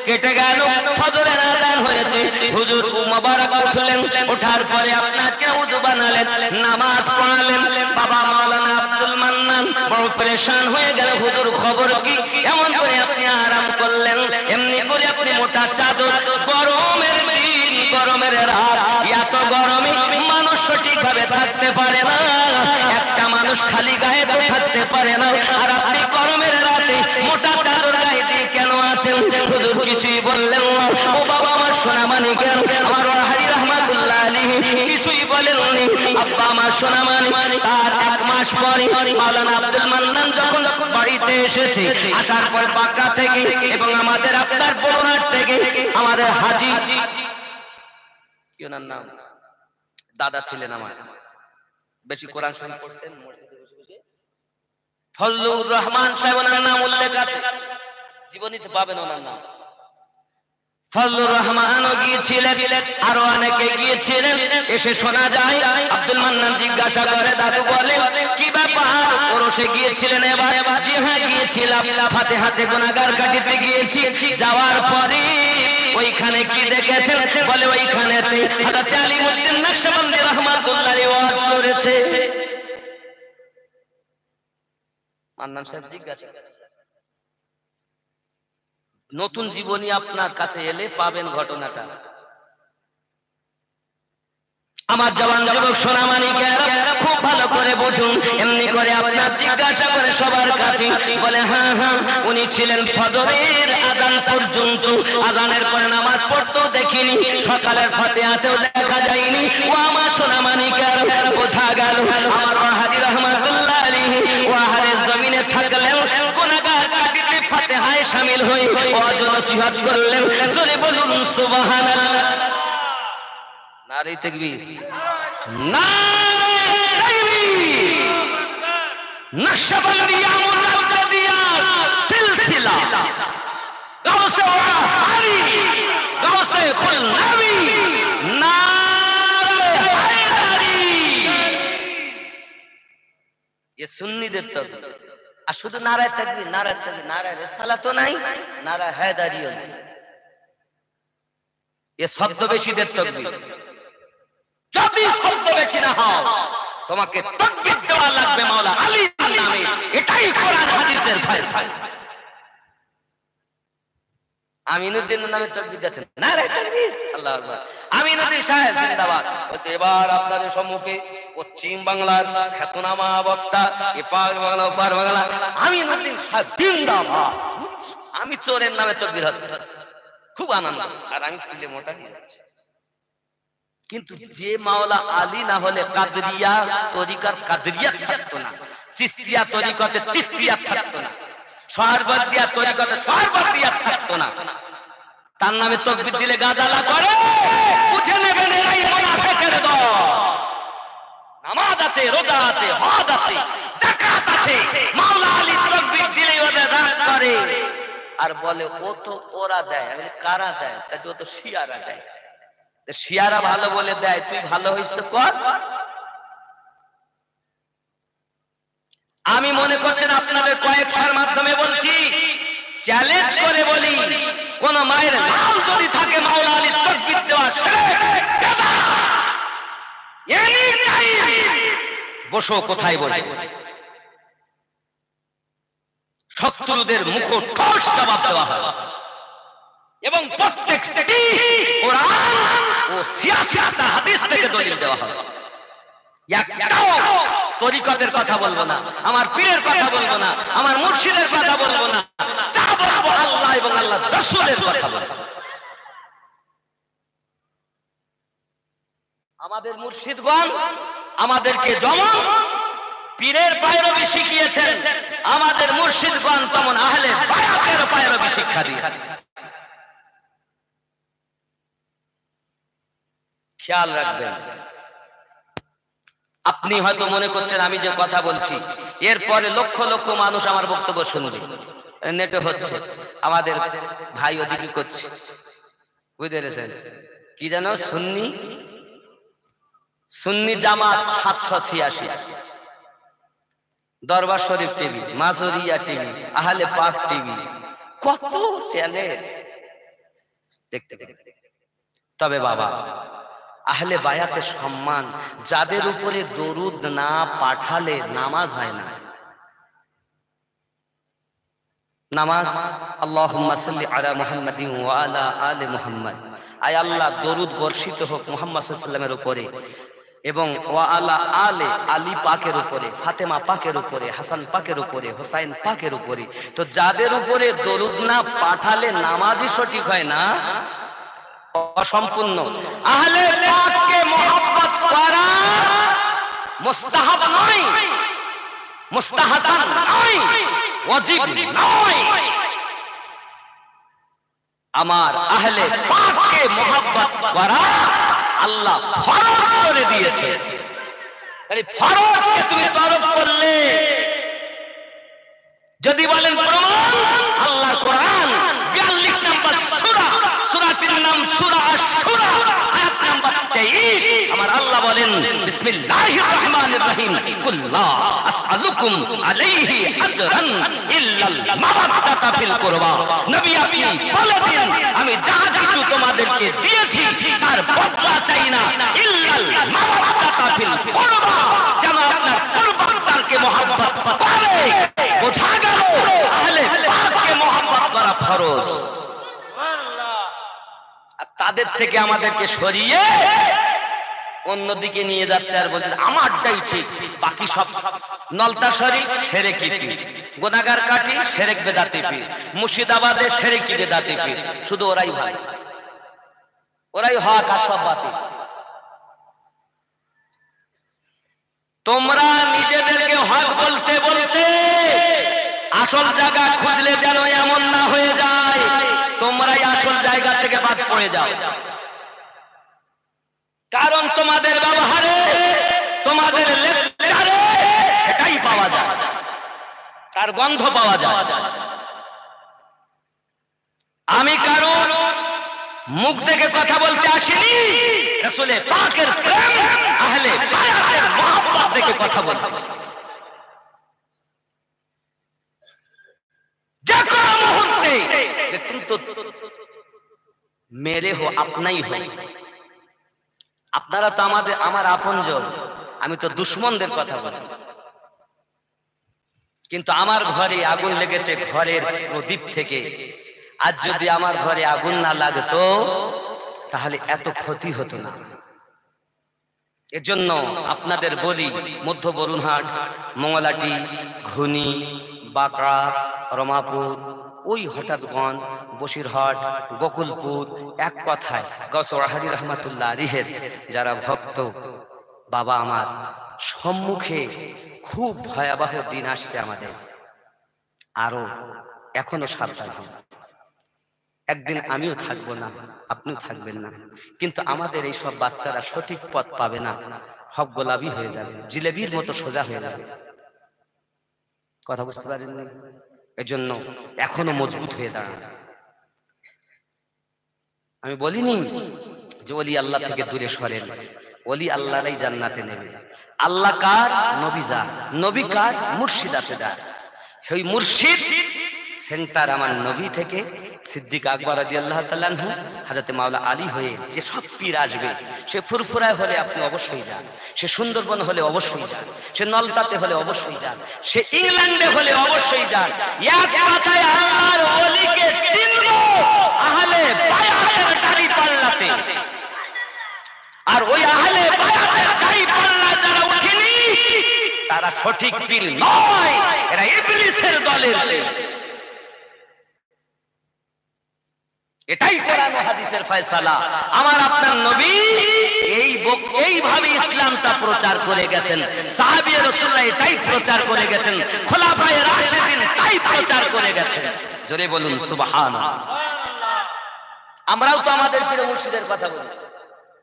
কেটে গেল, ফজরের আযান হয়েছে। হুজুর মুবারক উঠলেন, ওঠার পরে আপনাকে ওযু বানালেন, নামাজ পড়ালেন। বাবা মাওলানা আব্দুল মান্নান বড় পরেশান হয়ে গেল, হুজুর খবর কি? এমন করে আপনি আরাম করলেন, এমনি করে আপনি মোটা চাদর, গরমের দিন, গরমের রাত, এত গরমে মানুষ সঠিকভাবে থাকতে পারে না। একটা মানুষ খালি গায়ে তো থাকতে পারে না, আর আপনি গরমের রাতে মোটা চাদর গায়ে দিয়ে কেন আছেন? হুজুর কিছুই বললেন না। ও বাবা আমার সোনামানিকের, আমার ওয়াহাদি রাহমাতুল্লাহ আলাইহি কিছুই বলেননি। আব্বা আমার সোনামানি, তার 1 মাস পরে মাওলানা আব্দুল মান্নান যখন বাড়িতে এসেছে, আসার পর বাঁকড়া থেকে এবং আমাদের আপনার বড়হাট থেকে আমাদের হাজী, কি ওনার নাম, দাদা ছিলেন আমার, বেশি কোরআন শরীফ পড়তেন, মসজিদে বসে বসে, ফজলুর রহমান সাহেব ওনার নাম উল্লেখ আছে, জীবনীতে পাবেন ওনার নাম। ফজলুর রহমানও গিয়েছিলেন, আরো অনেকে গিয়েছিলেন। এসে শোনা যায় আব্দুল মান্নান জিজ্ঞাসা করে, দাদু বলে কি ব্যাপার, ওরসে গিয়েছিলেন? এবার জি হ্যাঁ গিয়েছিলাম, ফাতিহাতে গুনাহগার কাটিতে গিয়েছি। যাওয়ার পরে ওইখানে কি দেখেছেন? বলে ওইখানেতে হযরত আলিমউদ্দিন নকশবন্দি রাহমাতুল্লাহ আলাইহি ওয়াজ করেছে। মান্নান সাহেব জিজ্ঞাসা, নতুন জীবনী আপনার কাছে এলে পাবেন ঘটনাটা। আমার জওয়ান যুবক সোনামানিকেরা খুব ভালো করে বুঝুন, এমনি করে আপনার জিজ্ঞাসা করে সবার কাছে, বলে হ্যাঁ হ্যাঁ উনি ছিলেন ফজরের আযান পর্যন্ত, আযানের পরে নামাজ পড়তেও দেখিনি, সকালের ফাতিহাতেও দেখা যায়নি। ও আমার সোনামানিকেরা, বোঝা গেল আমার ওয়াহাদি রাহমাতুল্লাহ আলাইহি ওয়াহাদের জমিনে থাকলেও গুনাহগার কাটিতে ফাতিহায় শামিল হয়ে ওয়াজ নসিহত করলেন। জোরে বলুন সুবহানাল্লাহ। নারে তাকবীর, নারে তাকবীর। নকশবন্দি আমুল্লাদিয়া সিলসিলা, গাউসে ওয়াহাদি, গাউসে খুলনাবি, নারে হায়দারি। ये সুন্নিদের তাকবীর। আর শুধু নারায়ে তাকবীর, নারায়ে তাকবীর, নারায়ে রিসালাতও নাই, নারায়ে হায়দারিও নাই। এ ছদ্মবেশীদের তাকবীর। যদি শব্দ বেশি না হও, তোমাকে তাকবীর দেওয়া লাগবে মাওলা আলীর নামে, এটাই কোরআন হাদিসের ফয়সালা। আমিনুদ্দিনের নামে তাকবীর দিচ্ছেন, নারে তাকবীর, আল্লাহু আকবার। আমিনুদ্দিন সাহেব জিন্দাবাদ। এবার আপনাদের সম্মুখে পশ্চিম বাংলার খ্যাতনামা বক্তা, এপার বাংলা ওপার বাংলা, আমিনুদ্দিন সাহেব জিন্দাবাদ। আমি চোরের নামে তাকবীর হচ্ছে, খুব আনন্দ, আর আমি ফুলে মোটা হয়ে যাচ্ছি। কিন্তু যে মাওলা আলী না হলে কাদরিয়া তরিকার কাদরিয়া থাকতো না, চিশতিয়া তরিকতে চিশতিয়া থাকতো না, সোহরাওয়ার্দিয়া তরিকতে সোহরাওয়ার্দিয়া থাকতো না। তার নামে তাকবীর দিলে গাদালা করে, বুঝে নেবেন এরাই মুনাফিকের দল। নামাজ আছে, রোজা আছে, হজ আছে, যাকাত আছে, মাওলা আলী তাকবীর দিলে ওদের রাগ করে আর বলে ও তো ওরা দেয়। আমি কারা দেয়? তাই ও তো শিয়ারা দেয়। শিয়ারা ভালো বলে দেয়, তুই ভালো হইস তো কর। আমি মনে করছেন আপনাদের কয়েকটার মাধ্যমে বলছি, চ্যালেঞ্জ করে বলি, কোন মায়ের লাল যদি থাকে মাওলা আলী তাকবীর দেওয়া শিরক বেদাত। এনি টাইম বসো, কোথায় বসে শত্রুদের মুখোশ ঠোস জবাব দেওয়া হয় এবং প্রত্যেকটি কোরআন ও সিয়াসত হাদিস থেকে দলিল দেওয়া হয়। একটাও তরিকতের কথা বলবো না, আমার পীরের কথা বলবো না, আমার মুর্শিদের কথা বলবো না, যা বলবো আল্লাহ এবং আল্লাহর রাসূলের কথা বলবো। আমাদের মুর্শিদগণ আমাদেরকে যেমন পীরের পায়রবি শিখিয়েছেন, আমাদের মুর্শিদগণ তেমন আহলে বায়াতের পায়রবি শিক্ষা দিয়েছেন। খেয়াল রাখবেন। আপনি হয়তো মনে করছেন আমি যে কথা বলছি এরপরে লক্ষ লক্ষ মানুষ আমার বক্তব্য শুনবে, নেটে হচ্ছে, আমাদের ভাই ওদিকে করছে, বুঝতে পেরেছেন? কি জানো, সুন্নি জামাত 786, দরবার শরীফ টিভি, মাঝরিয়া টিভি, আহলে পাক টিভি, কত চ্যানেল দেখতে। তবে বাবা, আহলে বায়াতের সম্মান, যাদের উপরে দরুদ না পাঠালে নামাজ হয় না। নামাজ আল্লাহুম্মা সাল্লি আলা মুহাম্মাদিন ওয়া আলা আলি মুহাম্মাদ, আয় আল্লাহ দরুদ বর্ষিত হোক মুহাম্মদ সাল্লাল্লাহু আলাইহি ওয়াসাল্লামের উপরে এবং ওয়া আলা আলে আলী পাকের উপরে, ফাতেমা পাকের উপরে, হাসান পাকের উপরে, হোসাইন পাকের উপরে। তো যাদের উপরে দরুদ না পাঠালে নামাজই সঠিক হয় না, অসম্পূর্ণ। আহলে পাককে মহব্বত করা মুস্তাহাব নয়, মুস্তাহাসান নয়, ওয়াজিব নয়। আমার আহলে পাককে মহব্বত করা আল্লাহ ফরজ করে দিয়েছে। আরে ফরজকে তুমি তরক করলে, যদি বলেন প্রমাণ, আল্লাহর কোরআন 42 নম্বর সূরা, সূরাটির নাম সূরা আশ-শুরা, আয়াত নাম্বার 23। আমার আল্লাহ বলেন বিসমিল্লাহির রহমানির রহিম, কুল লা আসআলুকুম আলাইহি আজরান ইল্লাল মাওয়াদ্দাতা ফিল কুরবা। নবী আপনি বলে দিন, আমি যা কিছু তোমাদেরকে দিয়েছি তার বদলা চাই না, ইল্লাল মাওয়াদ্দাতা ফিল কুরবা, যেন আপনার কুরবানকে মহব্বত করে। বোঝা গেল আহলে পাককে মহব্বত করা ফরজ। আর তাদের থেকে আমাদেরকে সরিয়ে অন্যদিকে নিয়ে যাচ্ছে আর বলছে আমারটাই ঠিক, বাকি সব নলতাশরী শিরকি পীর, গুনাহগার কাটি শিরক বেদাতি পীর, মুর্শিদাবাদে শিরকি বেদাতি পীর, শুধু ওরাই ভাই, ওরাই হক আর সব বাতিল। তোমরা নিজেদেরকে হক বলতে বলতে আসল জায়গা খুঁজলে যেন এমন না হয়ে যায় তোমরাই আসল জায়গা থেকে বাদ পড়ে যাও। কারণ তোমাদের ব্যবহারে, তোমাদের লেকচারে সেটাই পাওয়া যায়, তার গন্ধ পাওয়া যায়। আমি কারণ মুখ থেকে কথা বলতে আসিনি, রাসূলে পাকের প্রেম, আহলে বায়াতের মহব্বত থেকে কথা বলতে। तुम तो मेरे हो, अपना ही हो। আপনারা তো আমার আপনজন, আমি তো দুশ্মনদের কথা বলি। কিন্তু আমার ঘরে আগুন লেগেছে ঘরের প্রদীপ থেকে। আজ যদি আমার ঘরে আগুন না লাগতো তাহলে এত ক্ষতি হতো না। এজন্য আপনাদের বলি, মধ্য বরুণহাট, মঙ্গলাটি, ঘুনি, বাঁকড়া, রমাপুর, ওই হঠাৎগঞ্জ, বসিরহাট, গোকুলপুর, এক কথায় গৌসুল আজম রহমাতুল্লাহ আলাইহির যারা ভক্ত, বাবা আমার সম্মুখে খুব ভয়াবহ দিন আসছে আমাদের। আরো এখনো সাবধান হন। একদিন আমিও থাকবো না, আপনিও থাকবেন না, কিন্তু আমাদের এই সব বাচ্চারা সঠিক পথ পাবে না, সব গোলাপি হয়ে যাবে, জিলেবির মতো সোজা হয়ে যাবে। কথা বুঝতে পারেননি? এজন্য এখনো মজবুত হয়ে দাঁড়ান। আমি বলিনি যে ওলি আল্লাহ থেকে দূরে সরেন, ওলি আল্লাহরাই জান্নাতে নেবে। আল্লাহ কার? নবী যার, নবী কার? মুর্শিদ আছে যার। সেই মুর্শিদ সেন্টার আমার নবী থেকে সিদ্দিক আকবর রাদিয়াল্লাহু তাআলা আনহু, হযরত মাওলা আলী হয়ে যে সব পীর আসবে, সে ফুরফুরায় হলে আপনি অবশ্যই যান, সে সুন্দরবন হলে অবশ্যই যান, সে নলতাতে হলে অবশ্যই যান, সে ইংল্যান্ডে হলে অবশ্যই যান। এক কথায় আল্লাহর ওলিকে চিনলো আহলে বায়াতের দাড়ি পাল্লাতে। আর ওই আহলে বায়াতের দাড়ি পাল্লা যারা উঠেনি তারা সঠিক পীর নয়, এরা ইবলিসের দলের। এটাই কোরআন ও হাদিসের ফয়সালা। আমার আপনার নবী এইভাবে ইসলামটা প্রচার করে গেছেন, সাহাবী রাসূলুল্লাহ এটাই প্রচার করে গেছেন, খোলাফায়ে রাশিদিন তাই প্রচার করে গেছেন। জোরে বলুন সুবহানাল্লাহ। আমরাও তো আমাদের পীর মুর্শিদের কথা বলি,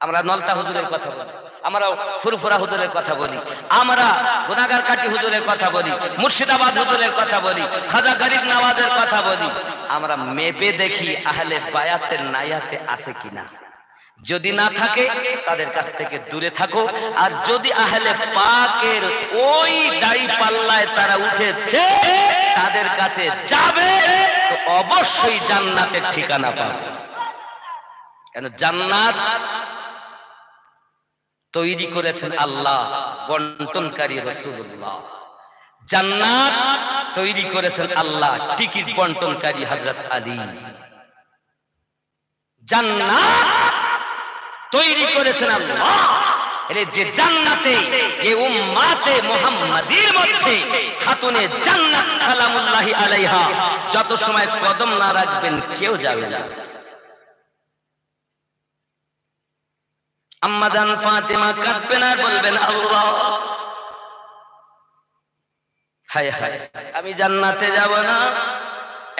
আমরা নলতা হুজুরের কথা বলি, আমরা ফুরফুরা হুজুরের কথা বলি, আমরা গুনাহগার কাটি হুজুরের কথা বলি, মুর্শিদাবাদ হুজুরের কথা বলি, খাজা গরিব নওয়াজের কথা বলি। আমরা মেপে দেখি আহলে বায়াতের নায়াতে আছে কিনা। যদি না থাকে তাদের কাছ থেকে দূরে থাকো, আর যদি আহলে পাকের ওই দাড়ি পাল্লায় তারা উঠেছে তাদের কাছে যাবে তো অবশ্যই জান্নাতের ঠিকানা পাবে। কেন? জান্নাত তৈরি করেছেন আল্লাহ, বন্টনকারী রাসূলুল্লাহ। জান্নাত তৈরি করেছেন আল্লাহ, টিকিট বন্টনকারী হযরত আলী। জান্নাত তৈরি করেছেন আল্লাহ। এর যে জান্নাতে এই উম্মাতে মুহাম্মাদির মধ্যে খাতুনে জান্নাত সালামুল্লাহি আলাইহা যত সময় কদম না রাখবেন কেউ যাবে না। আম্মা জান ফাতেমা কাঁদবেন আর বলবেন, আল্লাহ হায় হায় আমি জান্নাতে যাব না।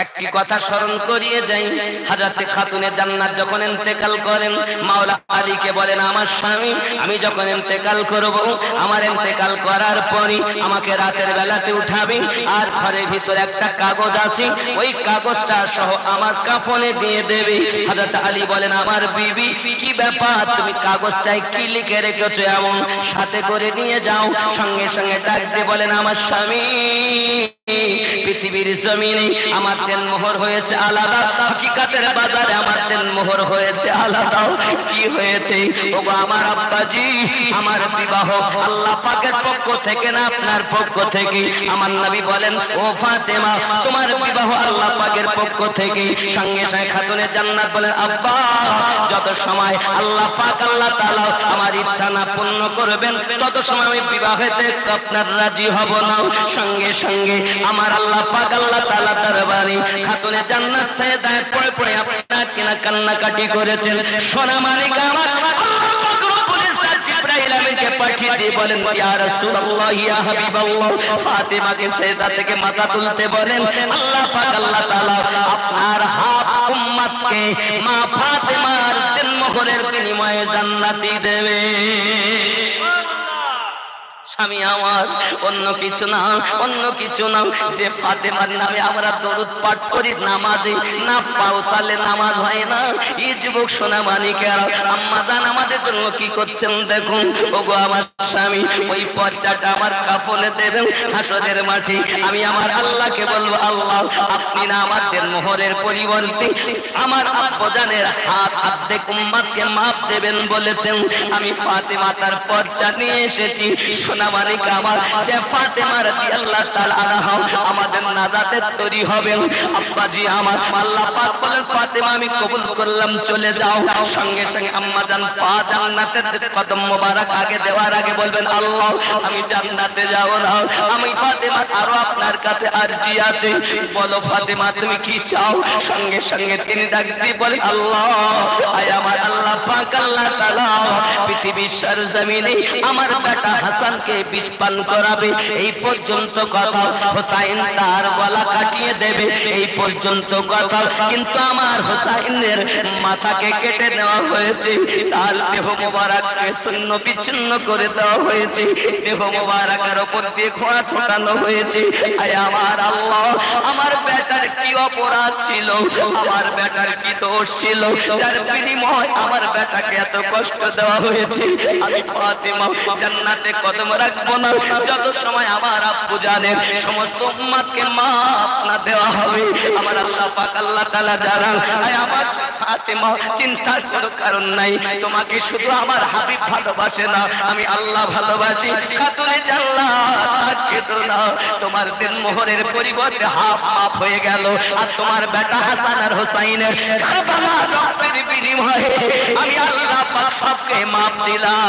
একটি কথা স্মরণ করিয়ে যাই, হযরত খাতুনে জান্নাত যখন ইন্তেকাল করেন, মাওলা আলীকে বলেন, আমার স্বামী আমি যখন ইন্তেকাল করব, আমার ইন্তেকাল করার পরই আমাকে রাতের বেলাতে উঠাবি, আর ঘরের ভিতর একটা কাগজ আছে, ওই কাগজটা সহ আমার কাফনে দিয়ে দেবে। হযরত আলী বলেন, আমার বিবি কি ব্যাপার, তুমি কাগজটায় কি লিখে রেখেছো এমন, সাথে করে নিয়ে যাও। সঙ্গে সঙ্গে ডাক দিয়ে বলেন, আমার স্বামী পৃথিবীর জমিনে আমার দেনমোহর হয়েছে আলাদা, হাকিকাতের বাজারে আমার দেনমোহর হয়েছে আলাদা। কি হয়েছে? ওগো আমার আব্বাজি, আমার বিবাহ আল্লাহ পাকের পক্ষ থেকে না আপনার পক্ষ থেকে। আমার নবী বলেন, ও ফাতেমা তোমার বিবাহ আল্লাহ পাকের পক্ষ থেকে। সঙ্গে সঙ্গে খাতুনে জান্নাত বলেন, আব্বা যত সময় আল্লাহ পাক আল্লাহ তাআলা আমার ইচ্ছা না পূর্ণ করবেন তত সময় আমি বিবাহেতে আপনার রাজি হব না। সঙ্গে সঙ্গে আমার আল্লাহ পাক আল্লাহ তাআলা দরবারে খাতুনে জান্নাত সাইয়েদায়ে পড়ে পড়ে আপনার কিনা কান্নাকাটি করেছেন। সোনা মানিক আমার আল্লাহ পাক রব্বুল ইজ্জত জিবরাইল আমিনকে পাঠিয়ে দিয়ে বলেন, ইয়া রাসূলুল্লাহ ইয়া হাবিবাল্লাহ, ফাতেমাকে সাইয়েদা থেকে মাথা তুলতে বলেন। আল্লাহ পাক আল্লাহ তাআলা আপনার হাফ উম্মতকে মা ফাতেমার দেনমোহরের বিনিময়ে জান্নাতি দেবে। স্বামী আমার, অন্য কিছু না, অন্য কিছু না, যে ফাতেমার নামে আমরা দরুদ পাঠ করি নামাজে না পৌঁছালে নামাজ হয় না। এই যুবক সোনা মানিকেরা, আম্মা জান আমাদের জন্য কি করছেন দেখুন। ওগো আমার স্বামী, ওই পর্চাটা আমার কাফনে দেবেন হাসরের মাঠে। আমি আমার আল্লাহকে বলবো, আল্লাহ আপনি না আমাদের মোহরের পরিবর্তে আমার আব্বাজানের হাত আর্ধেক উম্মতকে মাপ দেবেন বলেছেন। আমি ফাতেমা তার পর্চা নিয়ে এসেছি। সোনা মানিক আমার, যে ফাতেমা রাদিয়াল্লাহু তাআলা আনহা আমাদের নাজাতের তৈরি হবে। আব্বাজি আমার, আল্লাহ পাক বলেন ফাতেমা আমি কবুল করলাম, চলে যাও। সঙ্গে সঙ্গে আম্মা জান পা জান্নাতের কদম মোবারক আগে দেওয়ার আগে বলবেন, আল্লাহ আমি জান্নাতে যাব না, আমি ফাতেমা আরো আপনার কাছে আরজি আছে, বলো ফাতেমা তুমি কি চাও। সঙ্গে সঙ্গে তিনি ডাক দিয়ে বলেন, আল্লাহ আয় আমার আল্লাহ পাক আল্লাহ তাআলা পৃথিবীর সরজমিনে আমার বেটা হাসানকে বিষ পান করাবে, এই পর্যন্ত কথা। হোসাইন তার গলা কাটিয়ে দেবে, এই পর্যন্ত কথা। কিন্তু আমার হোসাইনের মাথাকে কেটে দেওয়া হয়েছে, তার দেহ মোবারককে শূন্য বিচ্ছিন্ন করে দেওয়া হয়েছে, দেহ মোবারকের উপর দিয়ে খোঁড়া ছোটানো হয়েছে। আয় আমার আল্লাহ, আমার বেটার কি অপরাধ ছিল, আমার বেটার কি দোষ ছিল, যার বিনিময় আমার বেটাকে এত কষ্ট দেওয়া হয়েছে। আমি ফাতেমা জান্নাতে কদম রাখবো না যত সময় আমার আব্বু জানেন সমস্ত উম্মতকে মাফ না দেওয়া হবে। আমার আল্লাহ পাক আল্লাহ তাআলা জানান, আয় আমার ফাতেমা চিন্তার কোনো কারণ নাই, তোমাকে শুধু আমার হাবিব ভালোবাসে না, আমি আল্লাহ ভালোবাসি। খাতুনে জান্নাত কেঁদো না, তোমার দিন মোহরের পরিবর্তে হাফ মাফ হয়ে গেল। আর তোমার বেটা হাসান আর হোসাইনের কারবালার রক্তের বিনিময়ে আমি আল্লাহ পাক সবকে মাফ দিলাম।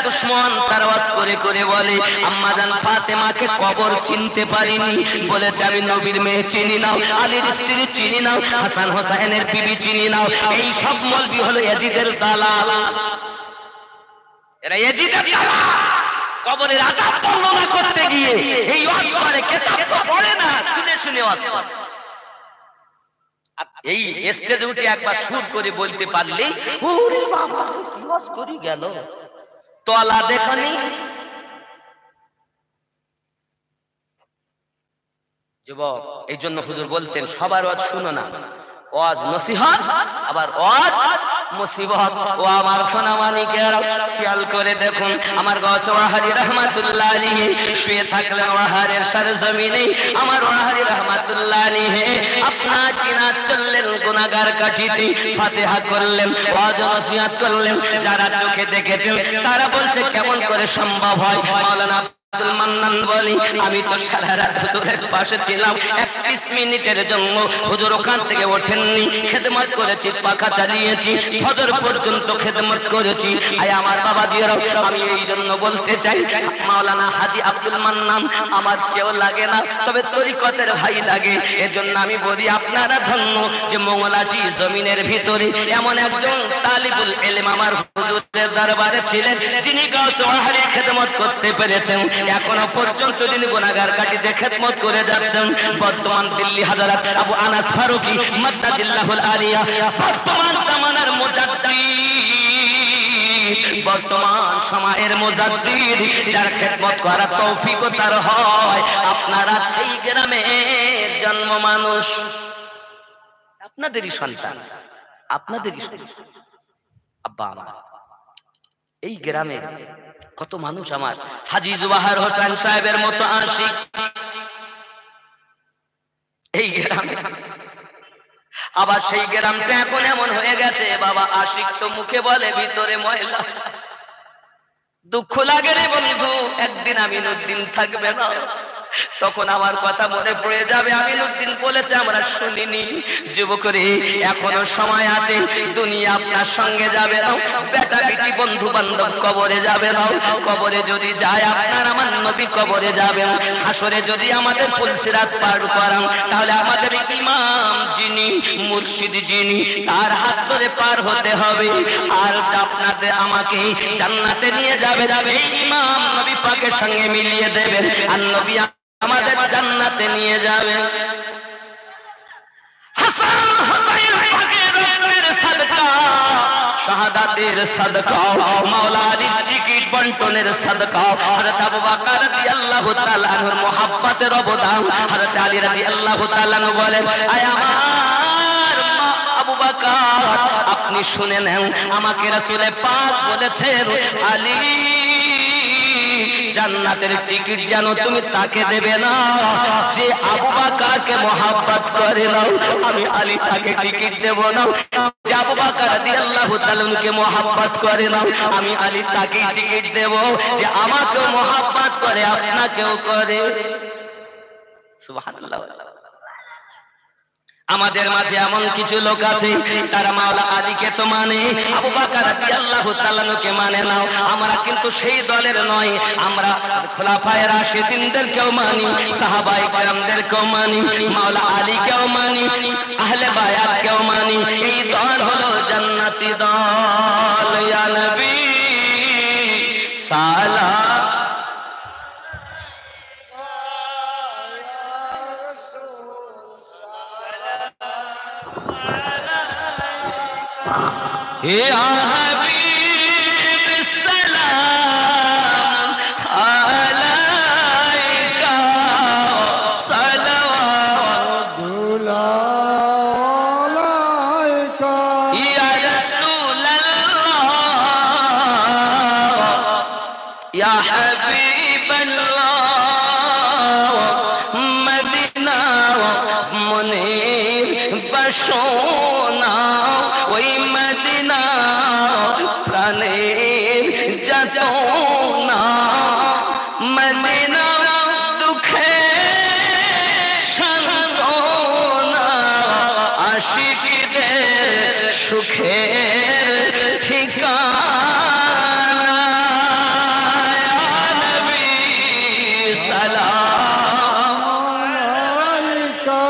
দুশ্মন তার আওয়াজ করে করে বলে, আম্মা জান ফাতেমাকে কবর চিনতে পারিনি, বলেছে আমি নবীর মেয়ে চিনি নাও, আলীর স্ত্রী চিনি নাও, হাসান হোসেনের বিবি চিনি নাও। এই সব মলবি হলো ইয়াজিদের দালাল, এরা ইয়াজিদের দালাল। কবরের আযাব বর্ণনা করতে গিয়ে এই ওয়াজ করে, কিতাব তো পড়ে না, শুনে শুনে ওয়াজ করে। এই স্টেজে উঠে একবার সুর করে বলতে পারলে, ওরে বাবা কি ওয়াজ করি গেল, তলা দেখনি। যুবক, এই জন্য হুজুর বলতেন সবার ওয়াজ শুনো না, ওয়াজ নসিহত আবার ওয়াজ মুসিবত। ও আমার সোনা মানিকেরা, খেয়াল করে দেখুন, আমার গাউস ওয়াহারি রাহমাতুল্লাহ আলাইহি শুয়ে থাকলেন ওয়াহারের সরজমিনে। আমার ওয়াহারি রাহমাতুল্লাহ আলাইহি আপনার কিনা চললেন গুনাহগার কাঠিতে, ফাতিহা করলেন, ওয়াজ নসিহত করলেন। যারা চোখে দেখেছেন তারা বলছে কেমন করে সম্ভব হয়। মাওলানা আব্দুল মান্নান বলি, আমি তো সারা রাত হুজুরের পাশে ছিলাম, 31 মিনিটের জন্য হুজুর ওখান থেকে ওঠেননি, খেদমত করেছি, পাখা চালিয়েছি, ফজর পর্যন্ত খেদমত করেছি। আয় আমার বাবাজিরা, আমি এই জন্য বলতে চাই, মাওলানা হাজী আব্দুল মান্নান আমার কেউ লাগে না, তবে তরিকতের ভাই লাগে। এজন্য আমি বলি আপনারা ধন্য যে মঙ্গলাটি জমিনের ভিতরে এমন একজন তালিবুল ইলম আমার হুজুরের দরবারে ছিলেন, যিনি গাউস ওয়াহারি খেদমত করতে পেরেছেন। এখনো পর্যন্ত যিনি গুনাহগার কাটিতে খেদমত করে যাচ্ছেন। বর্তমান দিল্লি হাজারাত আবু আনাস ফারুকী মাদ্দাজিল্লাহুল আলিয়া বর্তমান জামানার মুজাদ্দিদ, বর্তমান সময়ের মুজাদ্দিদ, যার খেদমত করার তৌফিকও তার হয়। আপনারা সেই গ্রামের জন্ম মানুষ, আপনাদেরই সন্তান, আপনাদেরই সন্তান। আব্বা আমার এই গ্রামে কত মানুষ আমার হাজী জুবাহার হোসেন সাহেবের মতো আশিক এই গ্রামে। আবার সেই গ্রামটা এখন এমন হয়ে গেছে, বাবা আশিক তো মুখে বলে, ভিতরে ময়লা। দুঃখ লাগে রে বন্ধু, একদিন আমিনউদ্দিন থাকবে না, তখন আমার কথা মনে পড়ে যাবে। আমিনউদ্দিন বলেছে আমরা শুনিনি। যুবকরে এখনো সময় আছে, দুনিয়া আপনার সঙ্গে যাবে না, বেটা বেটি বন্ধু বান্ধব কবরে যাবে না। কবরে যদি যায় আপনার আমার নবী কবরে যাবেন। হাসরে যদি আমাদের পুলসিরাত পার করান, তাহলে আমাদের ইমাম যিনি, মুর্শিদ যিনি, তার হাত ধরে পার হতে হবে। আর আপনাদের আমাকে জান্নাতে নিয়ে যাবে, এই ইমাম নবী পাকের সঙ্গে মিলিয়ে দেবেন, আর নবী আমাদের জান্নাতে নিয়ে যাবে। শাহাদাতের সাদকা, মাওলা আলীর টিকিট বন্টনের সাদকা, হযরত আবু বকর রাদিয়াল্লাহু তাআলা আনহুর মুহাব্বতের অবদান। হযরত আলী রাদিয়াল্লাহু তাআলা আনহু বলেন, আয় আমার মা আবু বকর, আপনি শুনে নেন, আমাকে রাসূলে পাক বলেছেন, আলী জান্নাতের টিকিট যেন তুমি তাকে দেবে না যে আবু বকরকে মহব্বত করে না। আমি আলী তাকে টিকিট দেব না যে আবু বকর রাদিয়াল্লাহু তাআলা কে মহব্বত করে না। আমি আলী তাকে টিকিট দেব যে আমাকে মহব্বত করে, আপনাকেও করে। সুবহানাল্লাহ। আমাদের মাঝে এমন কিছু লোক আছে তারা মাওলা আলীকে তো মানে, আবু বকর রাদিয়াল্লাহু তাআলা কে মানে না। আমরা কিন্তু সেই দলের নয়, আমরা খোলাফায়ে রাশিদিনদেরকেও মানি, সাহাবায়ে কেরামদেরকেও মানি, মাওলা আলীকেও মানি, আহলে বায়াতকেও মানি। এই দল হলো জান্নাতি দল। ইয়া নবী সালাম या हबीब सलाम अलैका सलवात अलैका या रसूल अल्लाह या हबीब अल्लाह मदीना मुनीर बशोना ওই মদিনা প্রাণের যাতনা, মদিনা দুঃখে সান্ত্বনা, আশিকদের সুখের ঠিকানা। ইয়া নবী সালাম अलैका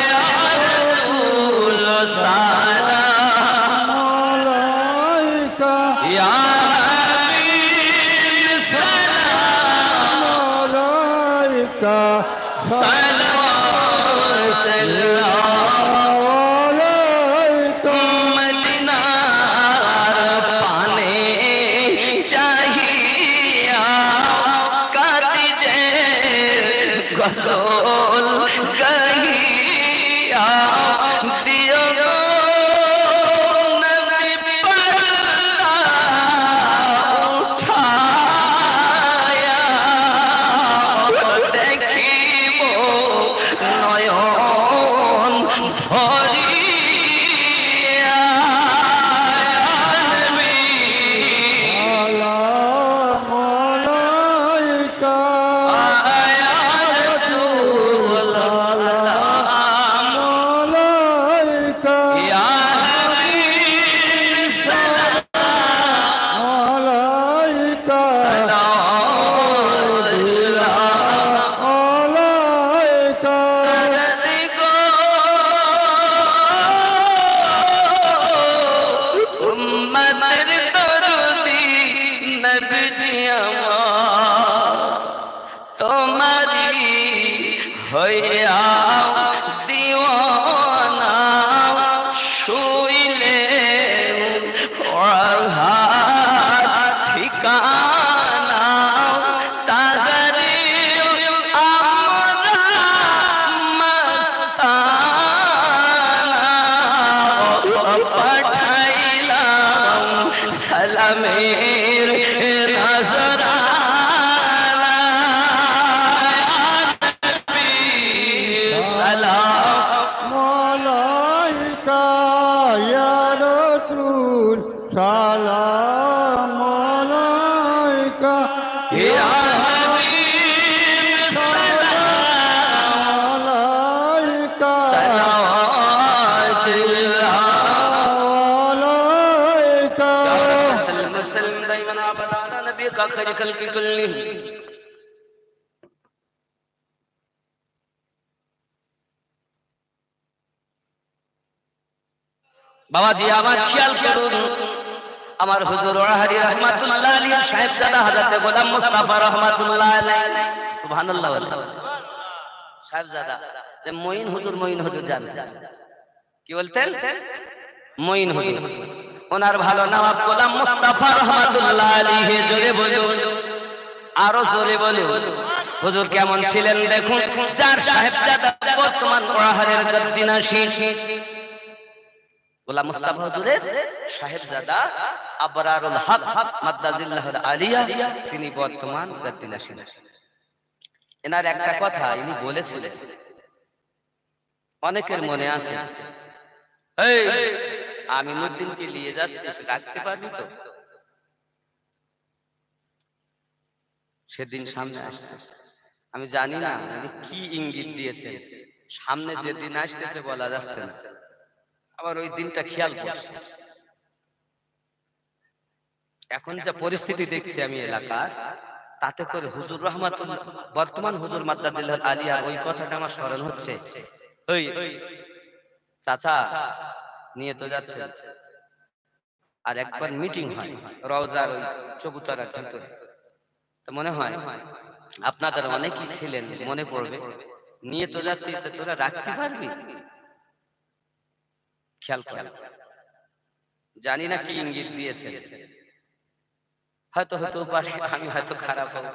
ইয়া রাসূল সালাম अलैका या हबीब सलाम अलैका सलवात अलैका मदीनार पाने चाहिया काती जे गजल गहिया दियो नबी पर्दा उठाया দেখিব নয়ন ভরিয়া। নবী सलाम अलैका या रसूल अल्लाह अलैका या हबीब सलाम अलैका सलावत अलैका उम्मतर दरुदी नबी আমার তোমারি হইয়া দিওয়ানা শুইলে ওহার ঠিকানা তাহারি আমরা মস্তানা পাঠাইলাম সালামের নজরানা। সালাম अलैका या रसूल सलाम अलैका या हबीब सलाम अलैका सलावत अलैका सल्लल्लाहु अलैहि वसल्लम दाइमन अबदा अला नबी का खैर खल्क़ि कुल्लिही। বাবাজি আমার খেয়াল করুন, আমার হুজুর ওয়াহারি রহমাতুল্লাহ আলাইহি সাহেবজাদা হযরত গোলাম মুস্তাফা রহমাতুল্লাহ আলাইহি সুবহানাল্লাহ সাহেবজাদা যে মঈন হুজুর জানেন কি বলতেন? মঈন হুজুর ওনার ভালো নাম গোলাম মুস্তাফা রহমাতুল্লাহ আলাইহি। জোরে বলুন, আরো জোরে বলুন। হুজুর কেমন ছিলেন দেখুন, যার সাহেবজাদা বর্তমান ওয়াহারের গদ্দিনাশী গোলাম মুস্তাফা হুজুরের সাহেবজাদা আবরারুল হক মাদ্দাজিল্লাহুল আলিয়া, তিনি বর্তমান গদ্দিনাশী। এনার একটা কথা ইনি বলেছিলেন, অনেকের মনে আছে, এই আমিনুদ্দিনকে নিয়ে যাচ্ছিস, রাখতে পারবি তো? সেদিন সামনে আসতে আমি জানি না উনি কি ইঙ্গিত দিয়েছে, সামনে যেদিন আসতে বলা যাচ্ছে না, আবার ওই দিনটা খেয়াল করছি। এখন যা পরিস্থিতি দেখছি আমি এলাকার, তাতে করে হুজুর রহমাতুল্লাহ বর্তমান হুজুর মাদ্দাজিল্লাহুল আলিয়া ওই কথাটা আমার স্মরণ হচ্ছে। ওই চাচা নিয়ে তো যাচ্ছে, আর একবার মিটিং হয় রওজার ওই চবুতরার ভিতরে, তো মনে হয় আপনাদের অনেকেই ছিলেন, মনে পড়বে, নিয়ে তো যাচ্ছি, তোরা রাখতে পারবি? খেয়াল কর, জানি না কি ইঙ্গিত দিয়েছে, হয়তো হতে পারে আমি হয়তো খারাপ হব,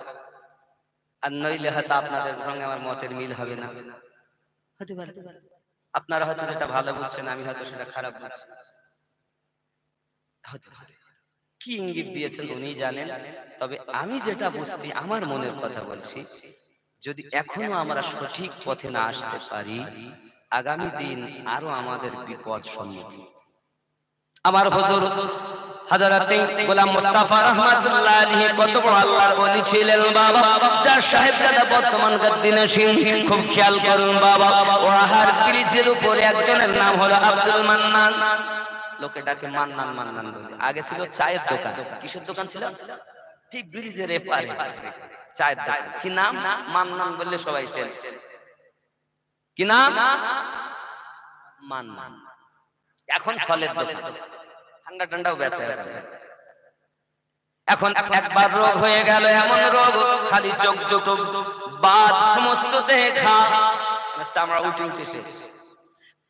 আর নইলে হয়তো আপনাদের সঙ্গে আমার মতের মিল হবে না, হতে পারে আপনারা হয়তো যেটা ভালো বুঝছেন আমি হয়তো সেটা খারাপ বুঝছি, হতে পারে। কি ইঙ্গিত দিয়েছেন উনি জানেন, তবে আমি যেটা বুঝছি, আমার মনের কথা বলছি, যদি এখনো আমরা সঠিক পথে না আসতে পারি, আগামী দিন আরো আমাদের বিপদ সম্মুখীন। আমার হুজুর হযরত গোলাম মুস্তাফা রহমাতুল্লাহ আলাইহি কত বড় আল্লাহর ওলি ছিলেন বাবা, যার সাহেবজাদা বর্তমান গদ্দিনাশী। খুব খেয়াল করুন বাবা, ওয়াহার ব্রিজের উপরে একজনের নাম হলো আব্দুল মান্নান, লোকে ডাকে মান্নান মান্নান বলে। আগে ছিল চায়ের দোকান। কিসের দোকান ছিল? ঠিক ব্রিজের এপারে চায়ের দোকান। কি নাম? মান্নান বললে সবাই চেনে। কি নাম? মান্নান। এখন ফলের দোকান, ঠান্ডা ঠান্ডাও বেচে। এখন একবার রোগ হয়ে গেল, এমন রোগ খালি চোখ দুটো বাদ, সমস্ত দেখা চামড়া উঠে উঠে শেষ,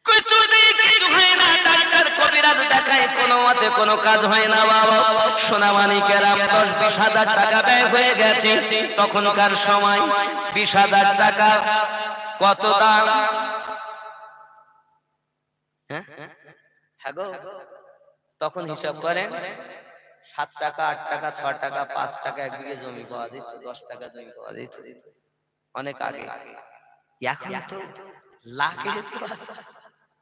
কিছু হয় না। ডাক্তার কবিরাজ দেখায়, কোনো মতে কোনো কাজ হয় না বাবা। সোনামানিকেরা 10-20 হাজার টাকা ব্যয় হয়ে গেছে। তখনকার সময় 20 হাজার টাকা কত দাম? হ্যাঁ গো, তখন হিসাব করেন 7 টাকা, 8 টাকা, 6 টাকা, 5 টাকা এক বিঘে জমি পাওয়া যেত, 10 টাকা জমি পাওয়া যেত অনেক আগে। এখন তো লাখে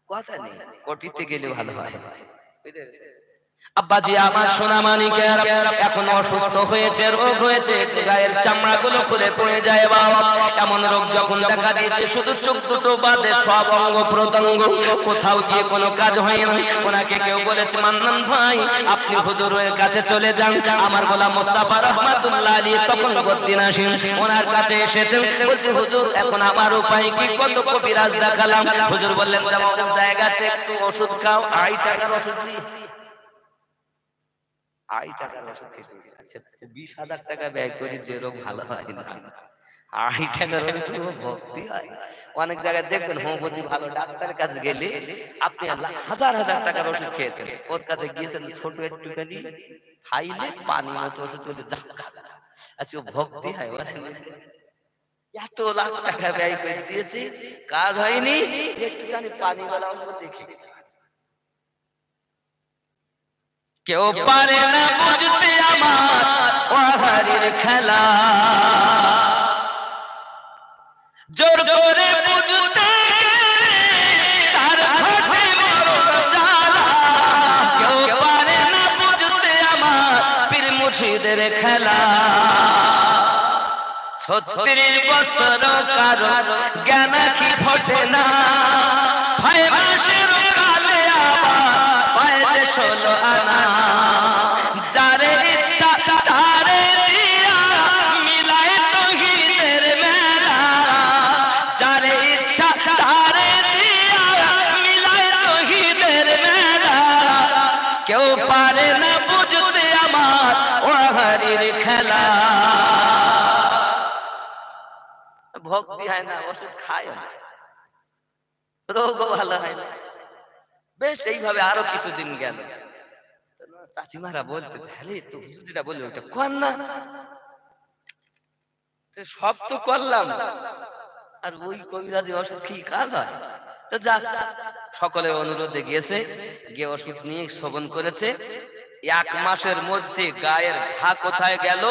কথা নেই, কোটিতে গেলে ভালো হয়। আব্বাজি আমার সোনামানিকের এখন অসুস্থ হয়েছে, রোগ হয়েছে, গায়ের চামড়া গুলো খুলে পড়ে যায় বাবা। এমন রোগ যখন দেখা দিয়েছে, শুধু চোখ দুটো বাদে সব অঙ্গ প্রত্যঙ্গ, কোথাও গিয়ে কোনো কাজ হয় না। ওনাকে কেউ বলেছে, মান্নান ভাই আপনি হুজুরের কাছে চলে যান। আমার গোলাম মুস্তাফা রহমাতুল্লাহ আলাইহি তখন গদ্দিনাশী, ওনার কাছে এসেছেন, বলছে হুজুর এখন আমার উপায় কি? কত কবিরাজ দেখালাম। হুজুর বললেন, যেমন জায়গাতে একটু ওষুধ খাও, 2.5 টাকার ওষুধ দিই। 2.5 টাকার ওষুধ খেতে, আচ্ছা 20 হাজার টাকা ব্যয় করি, যে রোগ ভালো হয় না। 2.5 টাকার ওষুধ ভক্তি হয়। অনেক জায়গায় দেখবেন হোমিওপ্যাথি ভালো ডাক্তারের কাছে গেলে আপনি হাজার হাজার টাকার ওষুধ খেয়েছেন, ওর কাছে গিয়েছেন ছোট একটুখানি খাইলে পানি মতো ওষুধ হলে যা খাবে। আচ্ছা ভক্তি হয়, এত লাখ টাকা ব্যয় করে দিয়েছি, কাজ হয়নি, একটুখানি পানি বেলা অল্প দেখে। কেউ পারে না বুঝতে আমার ওয়াহারের খেলা, জোর করে বুঝতে তার ঘটে মরণ জ্বালা। কেউ পারে না বুঝতে আমার পীর মুর্শিদের খেলা। 36 বছর কারো জ্ঞান কি ফোটে না, 6 মাসের কালে আবার পায় 16 আনা। যারে ইচ্ছা তারে দিয়া মিলায় তৌহিদের মেলা, যারে ইচ্ছা তারে দিয়া মিলায় তৌহিদের মেলা। কেউ পারে না বুঝতে আমার ওয়াহারির খেলা। ভক্তি হয় না, ওষুধ খায় না, রোগও ভালো হয় না। বেশ এইভাবে আরো কিছুদিন গেল, চাচিমারা বলতেছে, হ্যাঁ তো হুজুর যেটা বললো ওটা কর না। সব তো করলাম, আর ওই কবিরাজি ওষুধ কি কাজ হয়? তো যাক, সকলের অনুরোধে গিয়েছে, গিয়ে ওষুধ নিয়ে সেবন করেছে। 1 মাসের মধ্যে গায়ের ঘা কোথায় গেল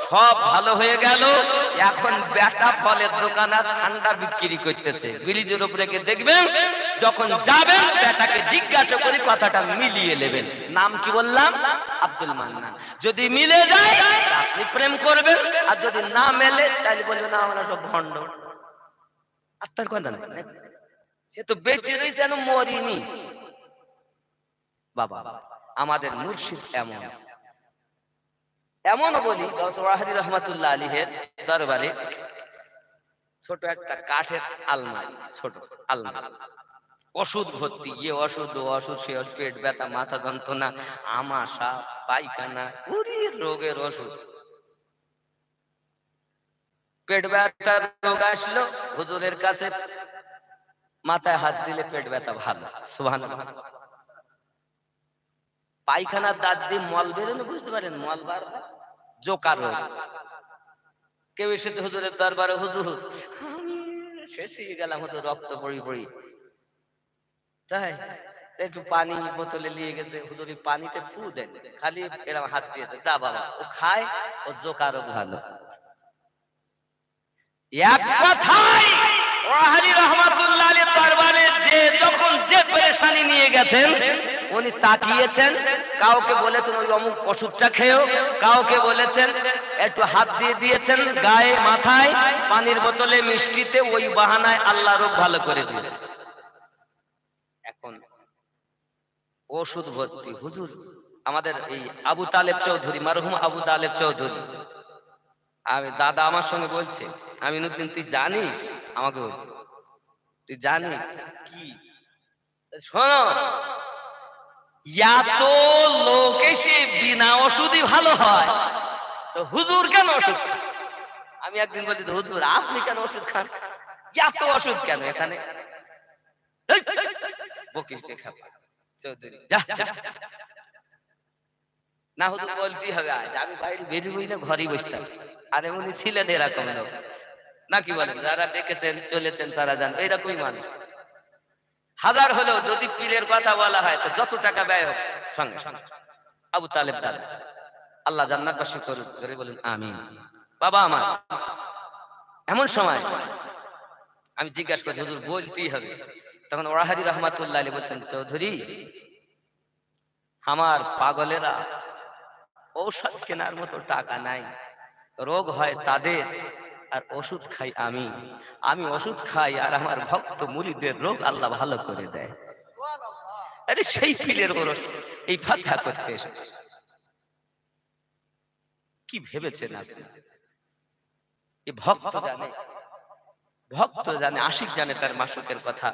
সব ভালো হয়ে গেল। এখন বেটা ফলের দোকান আর ঠান্ডা বিক্রি করতেছে। ব্রিজের উপরে গিয়ে দেখবেন, যখন যাবেন বেটাকে জিজ্ঞাসা করে কথাটা মিলিয়ে নেবেন। নাম কি বললাম? আব্দুল মান্নান। যদি মিলে যায় আপনি প্রেম করবেন, আর যদি না মেলে তাহলে বলবেন না আমরা সব ভণ্ড। আর তার কথা না, সে তো বেঁচে রয়েছে, যেন মরিনি। বাবা আমাদের মুর্শিদ এমন। এমনও বলি, ওয়াহাদি রহমাতুল্লাহ আলাইহির দরবারে ছোট একটা কাঠের আলমারি, ছোট আলমারি, ওষুধ ভর্তি। ইয়ে ওষুধ, ও ওষুধ, সে ওষুধ, পেট ব্যথা, মাথা যন্ত্রণা, আমাশা, পায়খানা, পুরি রোগের ওষুধ। পেট ব্যথার রোগ আসলো হুজুরের কাছে, মাথায় হাত দিলে পেট ব্যথা ভালো, সুবহানাল্লাহ। পায়খানার দাঁত দিয়ে মল বেরোনো, বুঝতে পারেন, মল বার হয়, জোকার রোগ। কেউ এসেছে হুজুরের দরবারে, হুজুর আমি শেষ হয়ে গেলাম, হুজুর রক্ত পড়ি পড়ি, তাই একটু পানি বোতলে নিয়ে গেছে, হুজুর পানিতে ফু দেন, খালি এরকম হাত দিয়ে দেন, যা বাবা, ও খায়, ও জোকার রোগ ভালো। এক কথায় ওয়াহাদি রহমাতুল্লাহ আলাইহির দরবারে যে যখন যে পেরেশানি নিয়ে গেছেন, উনি তাকিয়েছেন, কাউকে বলেছেন ওই অমুক ওষুধটা খেও, কাউকে বলেছেন একটু হাত দিয়ে দিয়েছেন গায়ে, মাথায়, পানির বোতলে, মিষ্টিতে, ওই বাহানায় আল্লাহ রোগ ভালো করে দিয়েছে। এখন ওষুধ ভর্তি। হুজুর আমাদের এই আবু তালেব চৌধুরী, মারহুম আবু তালেব চৌধুরী, আমি দাদা আমার সঙ্গে বলছে, আমিনুদ্দিন তুই জানিস? আমাকে বলছে তুই জানিস কি? শোনো, এত লোক এসে বিনা ওষুধই ভালো হয়, তো হুজুর কেন ওষুধ খান? আমি একদিন বলি, হুজুর আপনি কেন ওষুধ খান? এত ওষুধ কেন এখানে? বকিস কে খাবে চৌধুরী, যা না, হুজুর বলতেই হবে। আজ আমি বাইরে বেরোবই না, ঘরেই বসতাম। আরে উনি ছিলেন এরকম লোক, নাকি বলেন? যারা দেখেছেন চলেছেন তারা জান, এইরকমই মানুষ। হাজার হলেও যদি পীরের কথা বলা হয় তো যত টাকা ব্যয় হোক সঙ্গে সঙ্গে। আবু তালেব দাদা, আল্লাহ জান্নাতবাসী করুক, জোরে বলুন আমিন। বাবা আমার, এমন সময় আমি জিজ্ঞাসা করছি, হুজুর বলতেই হবে। তখন ওয়াহাদি রহমাতুল্লাহ আলাইহি বলছেন, চৌধুরী আমার পাগলেরা ঔষধ কেনার মতো টাকা নাই, রোগ হয় তাদের আর ওষুধ খাই আমি। আমি ওষুধ খাই আর আমার ভক্ত মুরিদের রোগ আল্লাহ ভালো করে দেয়। আরে সেই পীরের ওরস এই ফাতহা করতে এসেছে। কি ভেবেছেন আপনি? এই ভক্ত জানে, ভক্ত জানে, আশিক জানে তার মাসুকের কথা।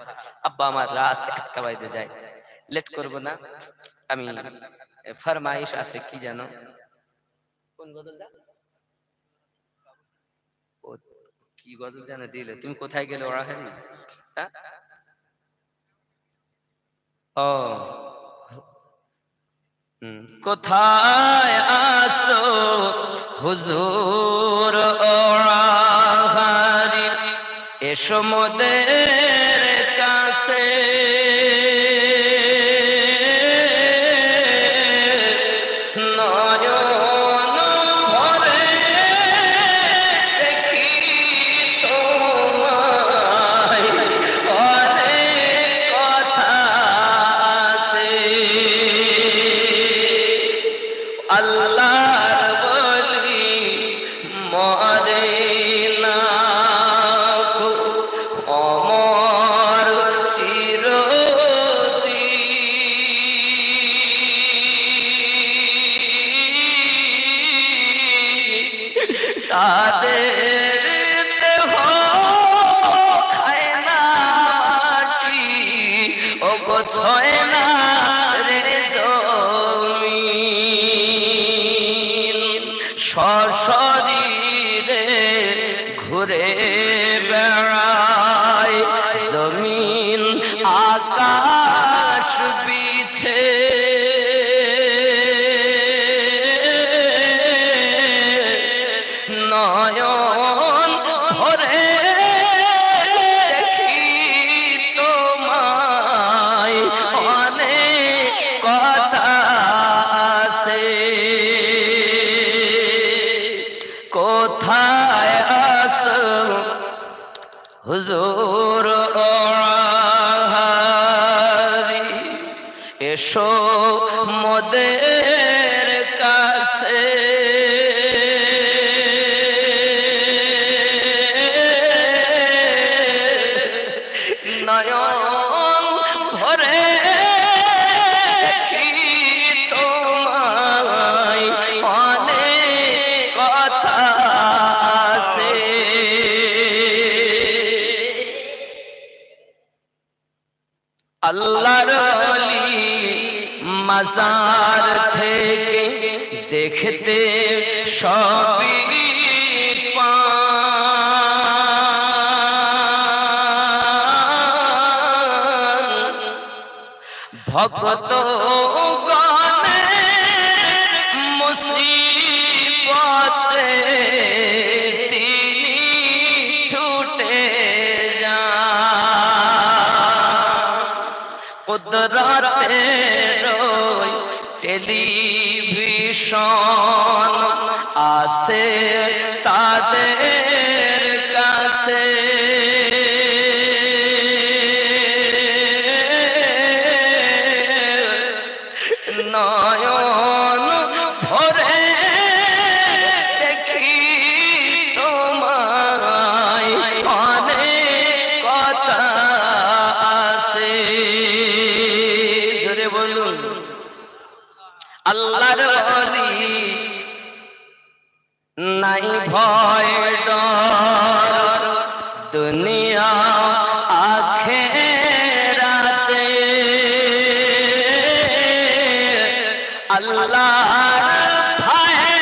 আব্বা আমার রাত 1টা বাজে যায়, লেট করব না। আমি ফরমাইশ আছে, কি জানো, কোন গজলটা, ও কি গজল জানে দিলে? তুমি কোথায় গেলে ওরা? হ্যাঁ, ও কোথায় আসো হুজুর ওরাহারি, এসো মোদের কাছে, নয়ন ভরে দেখি তোমায়, অনেক কথা আছে, আল্লাহর বলি মরে না, অমর চিরদিন, তাদের দেহ খায় না মাটি, ও গো ছয় না রে জমিন, সশরীরে ঘুরে বেড়ায় জমিন আকাশ বিছে, এসো মোদের কাছে নয়ন ভরে দেখি তোমায় অনেক কথা আছে। আল্লাহর ওলি মাজার থেকে দেখতে সবই পান, ভক্ত গণের মুসিবতে তিনি ছুটে যান। কুদরতের টেলিভিশন আছে তাদের কাছে, নয়ন ভরে দেখি তোমায় অনেক কথা আছে। জোরে বলুন আল্লাহর ওলি নাই ভয় ডর দুনিয়া আখিরাতে, আল্লাহর ভয়ে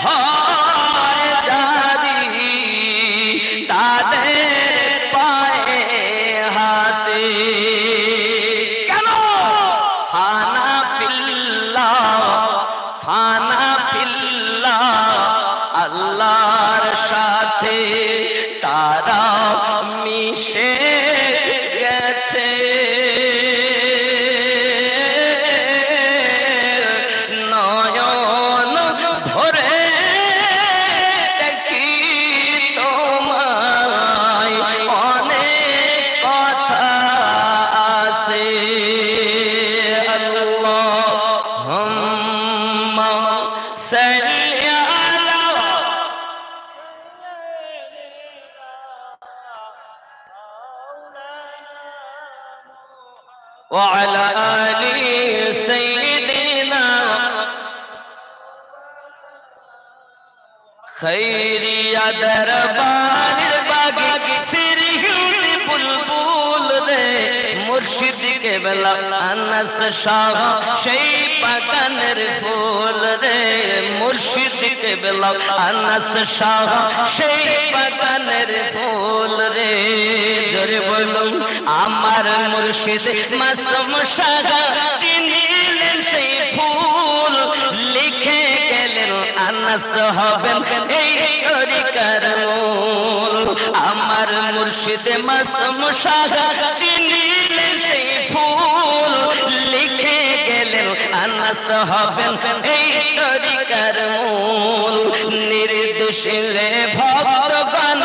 হয় জারি তাদের পায়ে হাতে। কেন? ফানা ফিল্লাহ, ফানা ফিল্লাহ, আল্লাহর সাথে তারা মিশে গেছে। নয়ন ভরে দেখি তোমায় অনেক কথা আছে। আল্লাহুম্মা সাল্লি আলা ওয়া আলা আলি সাইয়্যিদিনা খৈরিয়া দরবারের বাগে সিরহুল বুলবুল রে মুর্শিদ কেবলা আনাস শাহ সেই বাগানের ফুল রে, মুর্শিদ কেবলা আনাস শাহ সেই বাগানের ফুল রে। জোরে বলুন আমার মুর্শিদ মাসুম শাহ চিনিলেন সেই ফুল, লিখে গেলেন আনাস হবেন এই তরিকার মূল। আমার মুর্শিদ মাসুম শাহ চিনিলেন সেই ফুল, লিখে গেলেন আনাস হবেন এই তরিকার মূল। নির্দেশিলে ভক্তগণ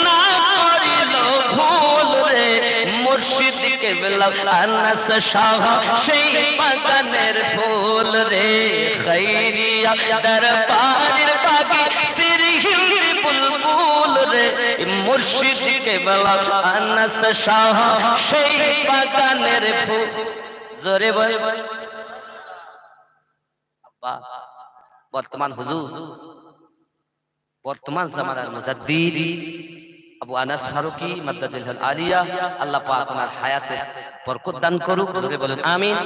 না করিল ভুল রে, মুর্শিদ কেবলা আনাস শাহ সেই বাগানের ফুল রে। খৈরিয়া দরবারের বাগে সিরহিল বুলবুল রে, মুর্শিদ কেবলা আনাস শাহ সেই বাগানের ফুল। জোরে বল। বর্তমান হুজুর, বর্তমান জামানার মুজাদ্দিদ আবু আনাস ফারুকী মাদ্দাতুল আলিয়া, আল্লাহ পাক ওনার হায়াতে বরকত দান করুক। জোরে বলুন আমিন।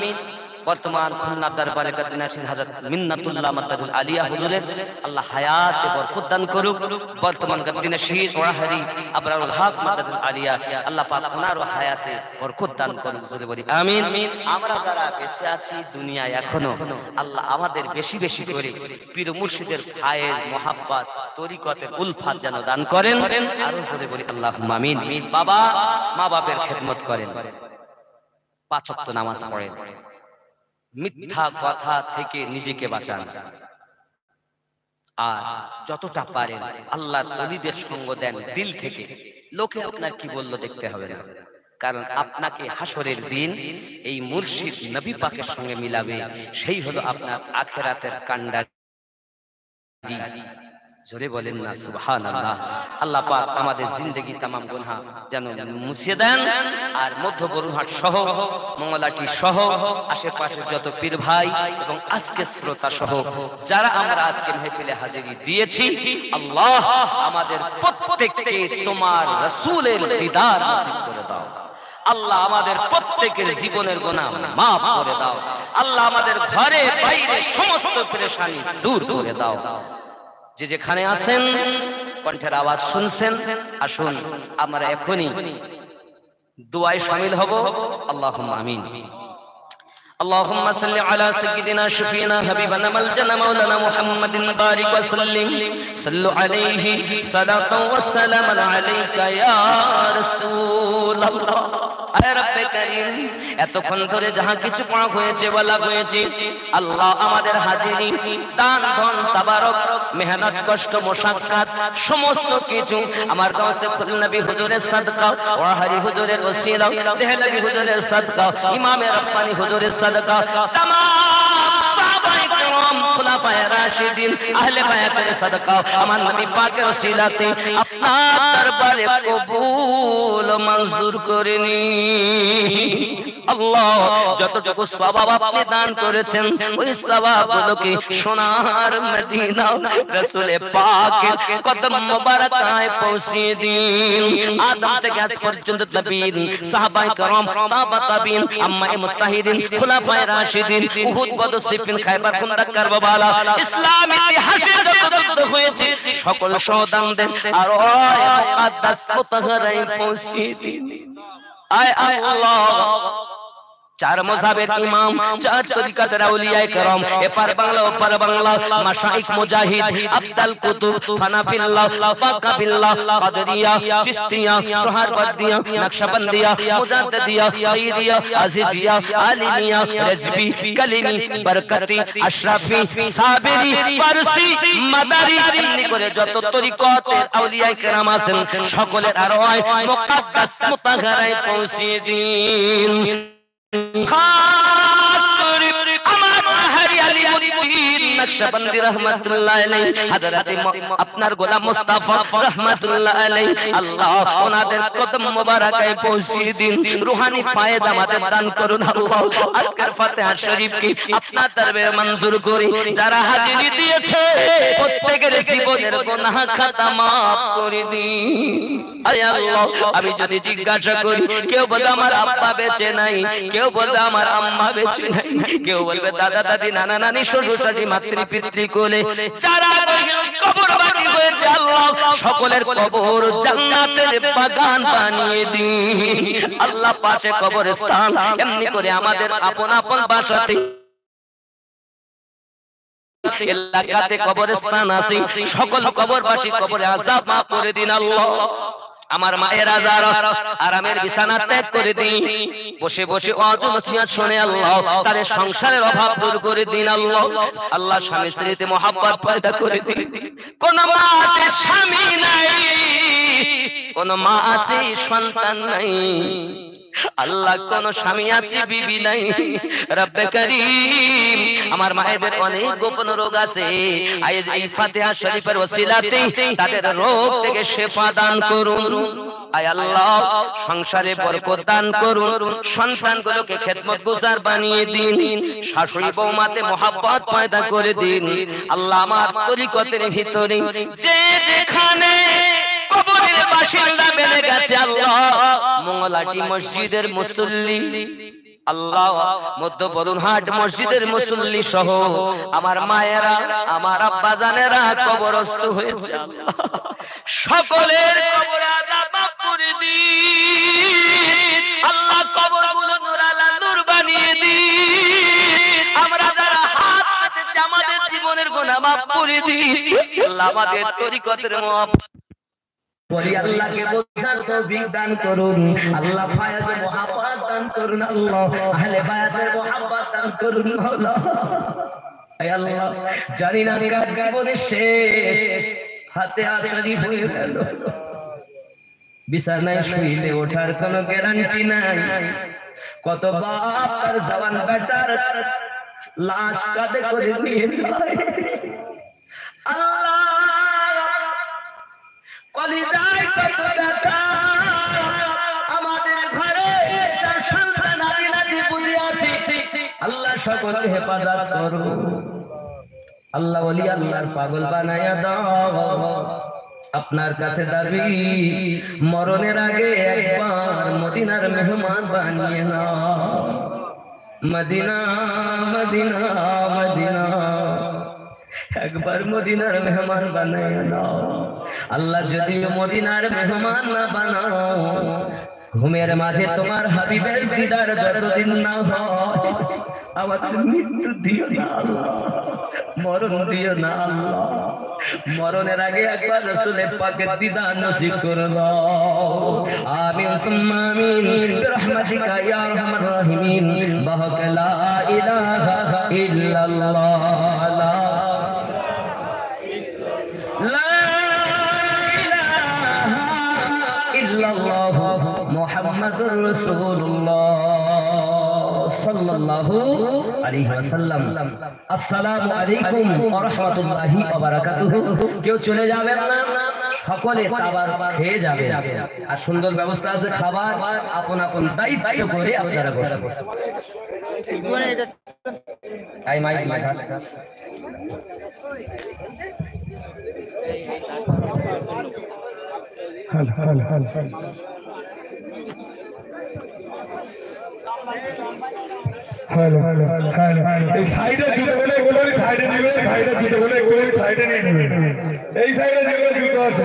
বর্তমান খুলনা দরবারে কাদিনাছিন হযরত মিন্নাতুল্লাহ মাদ্দাতুল আলিয়া হুজুরের আল্লাহ হায়াতে বরকত দান করুক। বর্তমান কাদিনা শহীদ ওয়াহারি আবরারুল হক মাদ্দাতুল আলিয়া, আল্লাহ পাক ওনার হায়াতে বরকত দান করুক। জোরে বলি আমিন। আমরা যারা বেঁচে আছি দুনিয়ায় এখনো, আল্লাহ আমাদের বেশি বেশি করে পীর মুর্শিদের ভাইয়ের মোহাব্বত তরিকতের উলফাত যেন দান করেন। আরো জোরে বলি আল্লাহুম্মা আমিন। বাবা মা বাপের খেদমত করেন, 5 ওয়াক্ত নামাজ পড়েন, মিথ্যা কথা থেকে নিজেকে বাঁচান, আর যতটা পারেন আল্লাহর ওলিদের সঙ্গ দেন দিল থেকে। লোকে আপনার কি বললো দেখতে হবে না, কারণ আপনাকে হাসরের দিন এই মুর্শিদ নবী পাকের সঙ্গে মিলাবে, সেই হলো আপনার আখিরাতের কান্ডারি। জোরে বলেন না সুবহানাল্লাহ। আল্লাহ পাক আমাদের জিন্দেগি তামাম গুনাহ যেন মুছিয়ে দেন, আর মধ্য বরুণহাট সহ মঙ্গলাটি সহ আশেপাশের যত পীর ভাই এবং আজকে শ্রোতা সহ যারা আমরা আজকে মাহফিলে হাজিরি দিয়েছি, আল্লাহ আমাদের প্রত্যেককে তোমার রাসূলের দিদার নসিব করে দাও। আল্লাহ আমাদের প্রত্যেকের জীবনের গুনাহ মাফ করে দাও। আল্লাহ আমাদের ঘরে বাইরে সমস্ত পেরেশানি দূর করে দাও। যে যেখানে আছেন কণ্ঠের আওয়াজ শুনছেন, আসুন আমরা এখনই দুআয় শামিল হব। আল্লাহুম্মা আমিন। اللهم صل على سيدنا شفينا حبيبنا ملجنا مولانا محمد بارك وسلم صلوا عليه صلاة والسلام عليك يا رسول الله। আয় রব্বে করিম, এতক্ষণ ধরে যাহা কিছু পড়া হয়েছে বলা হয়েছে, আল্লাহ আমাদের হাজিরি দান ধন তাবারক মেহনত কষ্ট মুশাক্কাত সমস্ত কিছু আমার গাউসে ফুল নবী হুজুরের সাদকা, ওয়াহারি হুজুরের ওসিলা, দেহলভী হুজুরের সাদকা, ইমামে রব্বানি হুজুরের সাদকা, तमाम সাহাবায়ে কেরাম খুলাফায়ে রাশিদিন আহলে বায়াতের সাদকা আমার নবী পাকের ওসিলাতে আপনার দরবারে কবুল মঞ্জুর করে নিন। আল্লাহ যতটুকু সওয়াব আপনি দান করেছেন ওই সওয়াবগুলোকে সোনার মদিনা রাসূল পাকের কদম মোবারকায় পৌঁছিয়ে দিন। আদম থেকে আজ পর্যন্ত নবীন সাহাবায়ে কেরাম তাবা তাবিন আম্মায়ে মুস্তাহিদিন খুলাফায়ে রাশিদিন উহুদ বদর সিফিন খায়বার খুন্দক কারবালা ইসলাম ইতিহাসে যত যুদ্ধ হয়েছে সকল শহীদদের আর মুকদ্দাস মুতাহহারায় পৌঁছিয়ে দিন। আয় আল্লাহ চার মাযহাবের ইমাম, চার তরিকাতের আউলিয়ায়ে কেরাম, এপার বাংলা ওপার বাংলা, মাশাইখ মুজাহিদ আব্দুল কুতুব হানাফিল্লাহ বাকাবিল্লাহ কাদরিয়া চিশতিয়া সোহরাওয়ার্দিয়া নকশবন্দিয়া মুজাদ্দিদিয়া খাইরিয়া আজিজিয়া আলিমিয়া রেজবি কালিমি বরকতি আশরাফি সাবিরি ফারসি মাদারি এমনি করে যত তরিকাতের আউলিয়ায়ে কেরাম আছেন সকলের আরওয়ায় মুকদ্দাস মুতাহহারায় পৌঁছিয়ে দিন। খাস করে আমার হারি আলিমুদ্দিন নকশবন্দি রাহমাতুল্লাহ আলাইহি হযরত আপনার গোলাম মুস্তাফা রাহমাতুল্লাহ আলাইহি আল্লাহ ওনাদের কদম মোবারকায় পৌঁছিয়ে দিন। রূহানি ফায়দা আমাদের দান করুন আল্লাহ। আজকের ফাতিহা শরীফকে আপনার দরবারে মঞ্জুর করে যারা হাজিরি দিয়েছে প্রত্যেকের জীবনের গুনাহ খাতা মাফ করে দিন। আয় আল্লাহ আমি যদি জিজ্ঞাসা করি, কেউ বলবে আমার আব্বা বেঁচে নাই, কেউ বলবে আমার আম্মা বেঁচে নাই, কেউ বলবে দাদা দাদি নানা নানি শ্বশুর শাশুড়ি মাতৃ পিতৃ কোলে যারা কবর বাকি হয়েছে আল্লাহ সকলের কবর জান্নাতের বাগান বানিয়ে দিন। আল্লাহ পাশে কবরস্থান এমনি করে আমাদের আপন আপন বাসাতে এলাকাতে কবরস্থান আছে, সকল কবরবাসী কবরে আযাব মাফ করে দিন আল্লাহ। আমার মায়ের যারা আরামের বিছানা ত্যাগ করে দিন, বসে বসে ওয়াজ নসিহত শুনে আল্লাহ তাদের সংসারের অভাব দূর করে দিন আল্লাহ। আল্লাহ স্বামী স্ত্রীতে মহব্বত পয়দা করে দিন। কোন মা আছে স্বামী নাই, কোন মা আছে সন্তান নাই, আল্লাহ কোন স্বামী আছে বিবি নাই। রব্বে করিম আমার মায়েদের অনেক গোপন রোগ আছে, আজ এই ফাতিহা শরীফের ওসিলাতে তাদের রোগ থেকে শিফা দান করুন। আয় আল্লাহ সংসারে বরকত দান করুন, সন্তানগুলোকে খেদমতগুজার বানিয়ে দিন, শাশুড়ি বৌমাতে মহব্বত পয়দা করে দিন আল্লাহ। আমার তরিকতের ভিতরে যে যেখানে কবরের বাসিন্দা বেড়ে গেছে আল্লাহ, মঙ্গলাটি মসজিদের মুসল্লি আল্লাহ, মধ্য বরুণহাট মসজিদের মুসল্লি সহ আমার মায়েরা আমার আব্বা জানেরা কবরস্থ হয়েছে আল্লাহ, সকলের কবর আযাব মাফ করে দিন আল্লাহ। কবরগুলো নূরালা নূর বানিয়ে দিন। আমরা যারা হাত পেতেছি আমাদের জীবনের গুনাহ মাফ করে দিন আল্লাহ। আমাদের তরিকতের বলি আল্লাহকে বোঝার তৌফিক দান করুন আল্লাহ। ফায়দে মুহাব্বত দান করুন আল্লাহ। আহলে বায়াতের মুহাব্বত দান করুন আল্লাহ। আয় আল্লাহ জানি না কার জীবনে শেষ ফাতিহা শরীফ হয়ে গেল, বিছানায় শুইলে ওঠার কোনো গ্যারান্টি নাই। কত বাপ তার জওয়ান বেটার লাশ কাঁধে করে নিয়ে যায়। আল্লাহ কলিজায় কত ব্যথা। আমাদের ঘরে চার সন্তান আমি নাতি পুলি আছি। আল্লাহ সকলকে হেফাজত করো। আল্লাহ ওলি আল্লাহর পাগল বানায়া দাও। আপনার কাছে দাবি মরণের আগে একবার মদিনার মেহমান বানিয়ে নাও। মদিনা মদিনা মদিনা, একবার মদিনার মেহমান বানায় নাও। আল্লাহ যদি মদিনার মেহমান না বানাও, ঘুমের মাঝে তোমার হাবিবের দিদার যতদিন না হয়, আমাদের মৃত্যু দিও না আল্লাহ, মরণ দিও না আল্লাহ। মরণের আগে একবার রাসূলের পাকের দিদার নসিব করে দাও। আমিন সুম্মা আমিন বিরহমাতিকা ইয়া আরহামার রাহিমিন। বাহাক লা ইলাহা ইল্লাল্লাহ, লা ইলাহা ইল্লাল্লাহ মুহাম্মাদুর রাসূলুল্লাহ সাল্লাল্লাহু আলাইহি ওয়াসাল্লাম। আসসালামু আলাইকুম ওয়া রাহমাতুল্লাহি ওয়া বারাকাতুহু। কেউ চলে যাবেন না, সকলে খাবার খেয়ে যাবেন। আর সুন্দর ব্যবস্থা আছে খাবার, আপন আপন দায়িত্ব করে আপনারা বসে বসে। এই মাইক মাইক হাল হাল হাল হাল হ্যালো হ্যালো হ্যালো, এই সাইডে জুতো বলে এগুলো সাইডে দিবে, সাইডে জুতো বলে এগুলো সাইডে নিয়ে নেবে। এই সাইডে যেগুলো জুতো আছে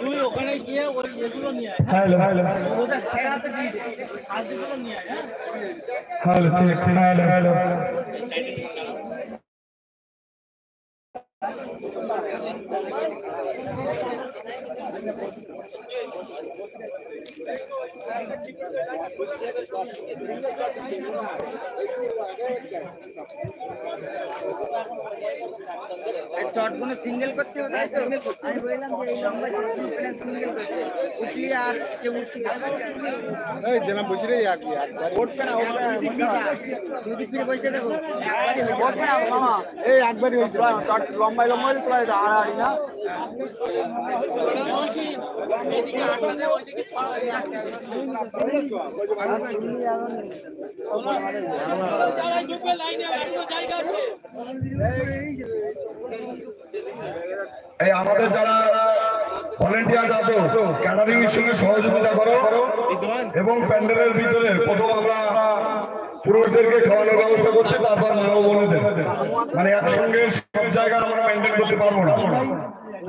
তুই ওখানে গিয়ে ওই এগুলো নিয়ে আয়। হ্যালো হ্যালো ওটা খেলাতে হাতগুলো নিয়ে আয়। হ্যালো ঠিক হ্যালো হ্যালো। চটগুলো সিঙ্গেল করতে হবে, তাই তো আমি বললাম যে এই লম্বা সিঙ্গেল করতে উঠলি আর কেউ উঠছি এই যেন বুঝি রে একবার উঠবে না দুদিক ফিরে বসে দেখো একবারই উঠবে না মামা, এই একবারই হচ্ছে চট লম্বাই লম্বাই প্রায় আড়াআড়ি না এদিকে আটকে ওইদিকে ছড়া এই আমাদের যারা ভলেন্টিয়ার আছো ক্যাটারিং এর সঙ্গে সহযোগিতা করো এবং প্যান্ডেলের ভিতরে প্রথম আমরা পুরুষদেরকে খাওয়ানোর ব্যবস্থা করছি, তারপর মা ও বোনেদের, মানে একসঙ্গে সব জায়গায় আমরা মেনটেন করতে পারবো না।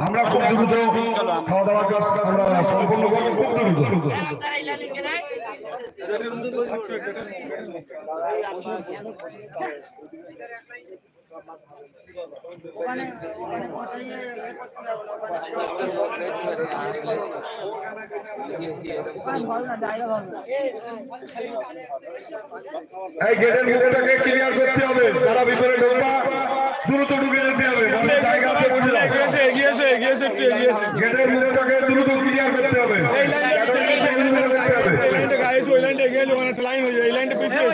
আমরা খুব দ্রুত খাওয়া দাওয়ার কাজ আমরা সম্পূর্ণ করবো, খুব দ্রুত। এই গেটের মুখটাকে ক্লিয়ার করতে হবে, যারা ভিতরে ঢুকবা দ্রুত ঢুকে যেতে হবে, মানে জায়গা আছে বুঝে যাও। গেটের মুখটাকে দ্রুত ক্লিয়ার করতে হবে, এই লাইনটা গাইছে, ওই লাইনটা গেলে ওখানে একটা লাইন হয়ে যায়, এই লাইনটা পিছিয়ে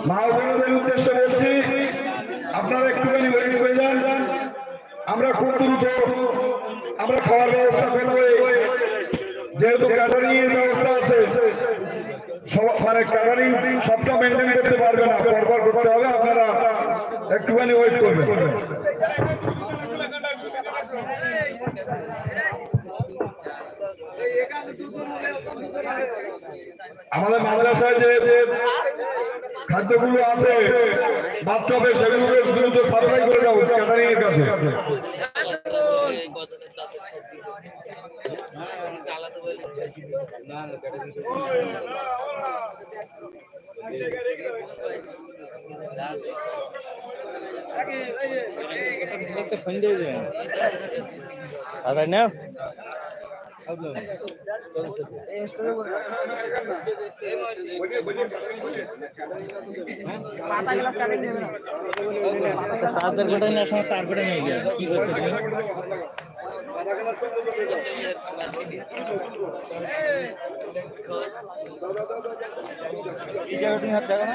মা বোনদের উদ্দেশ্যে বলছি, আপনারা একটুখানি ওয়েট করে যান। আমরা খুব দ্রুত আমরা খাওয়ার ব্যবস্থা করবো, যেহেতু ক্যাটারিং এর ব্যবস্থা আছে, মানে ক্যাটারিং সবটা মেনটেন করতে পারবে না, পরপর করতে হবে, আপনারা একটুখানি ওয়েট করবেন। আমাদের মাদ্রাসায় যে খাদ্যগুলো আছে বাথটবে, সেগুলোকে দ্রুত সাপ্লাই করে যাবো ক্যাটারিং এর কাছে। চার্জার কেটে নেওয়ার সময় তার কেটে নিয়ে গিয়ে কি করছো তুমি? এই জায়গা তুমি হচ্ছে এখন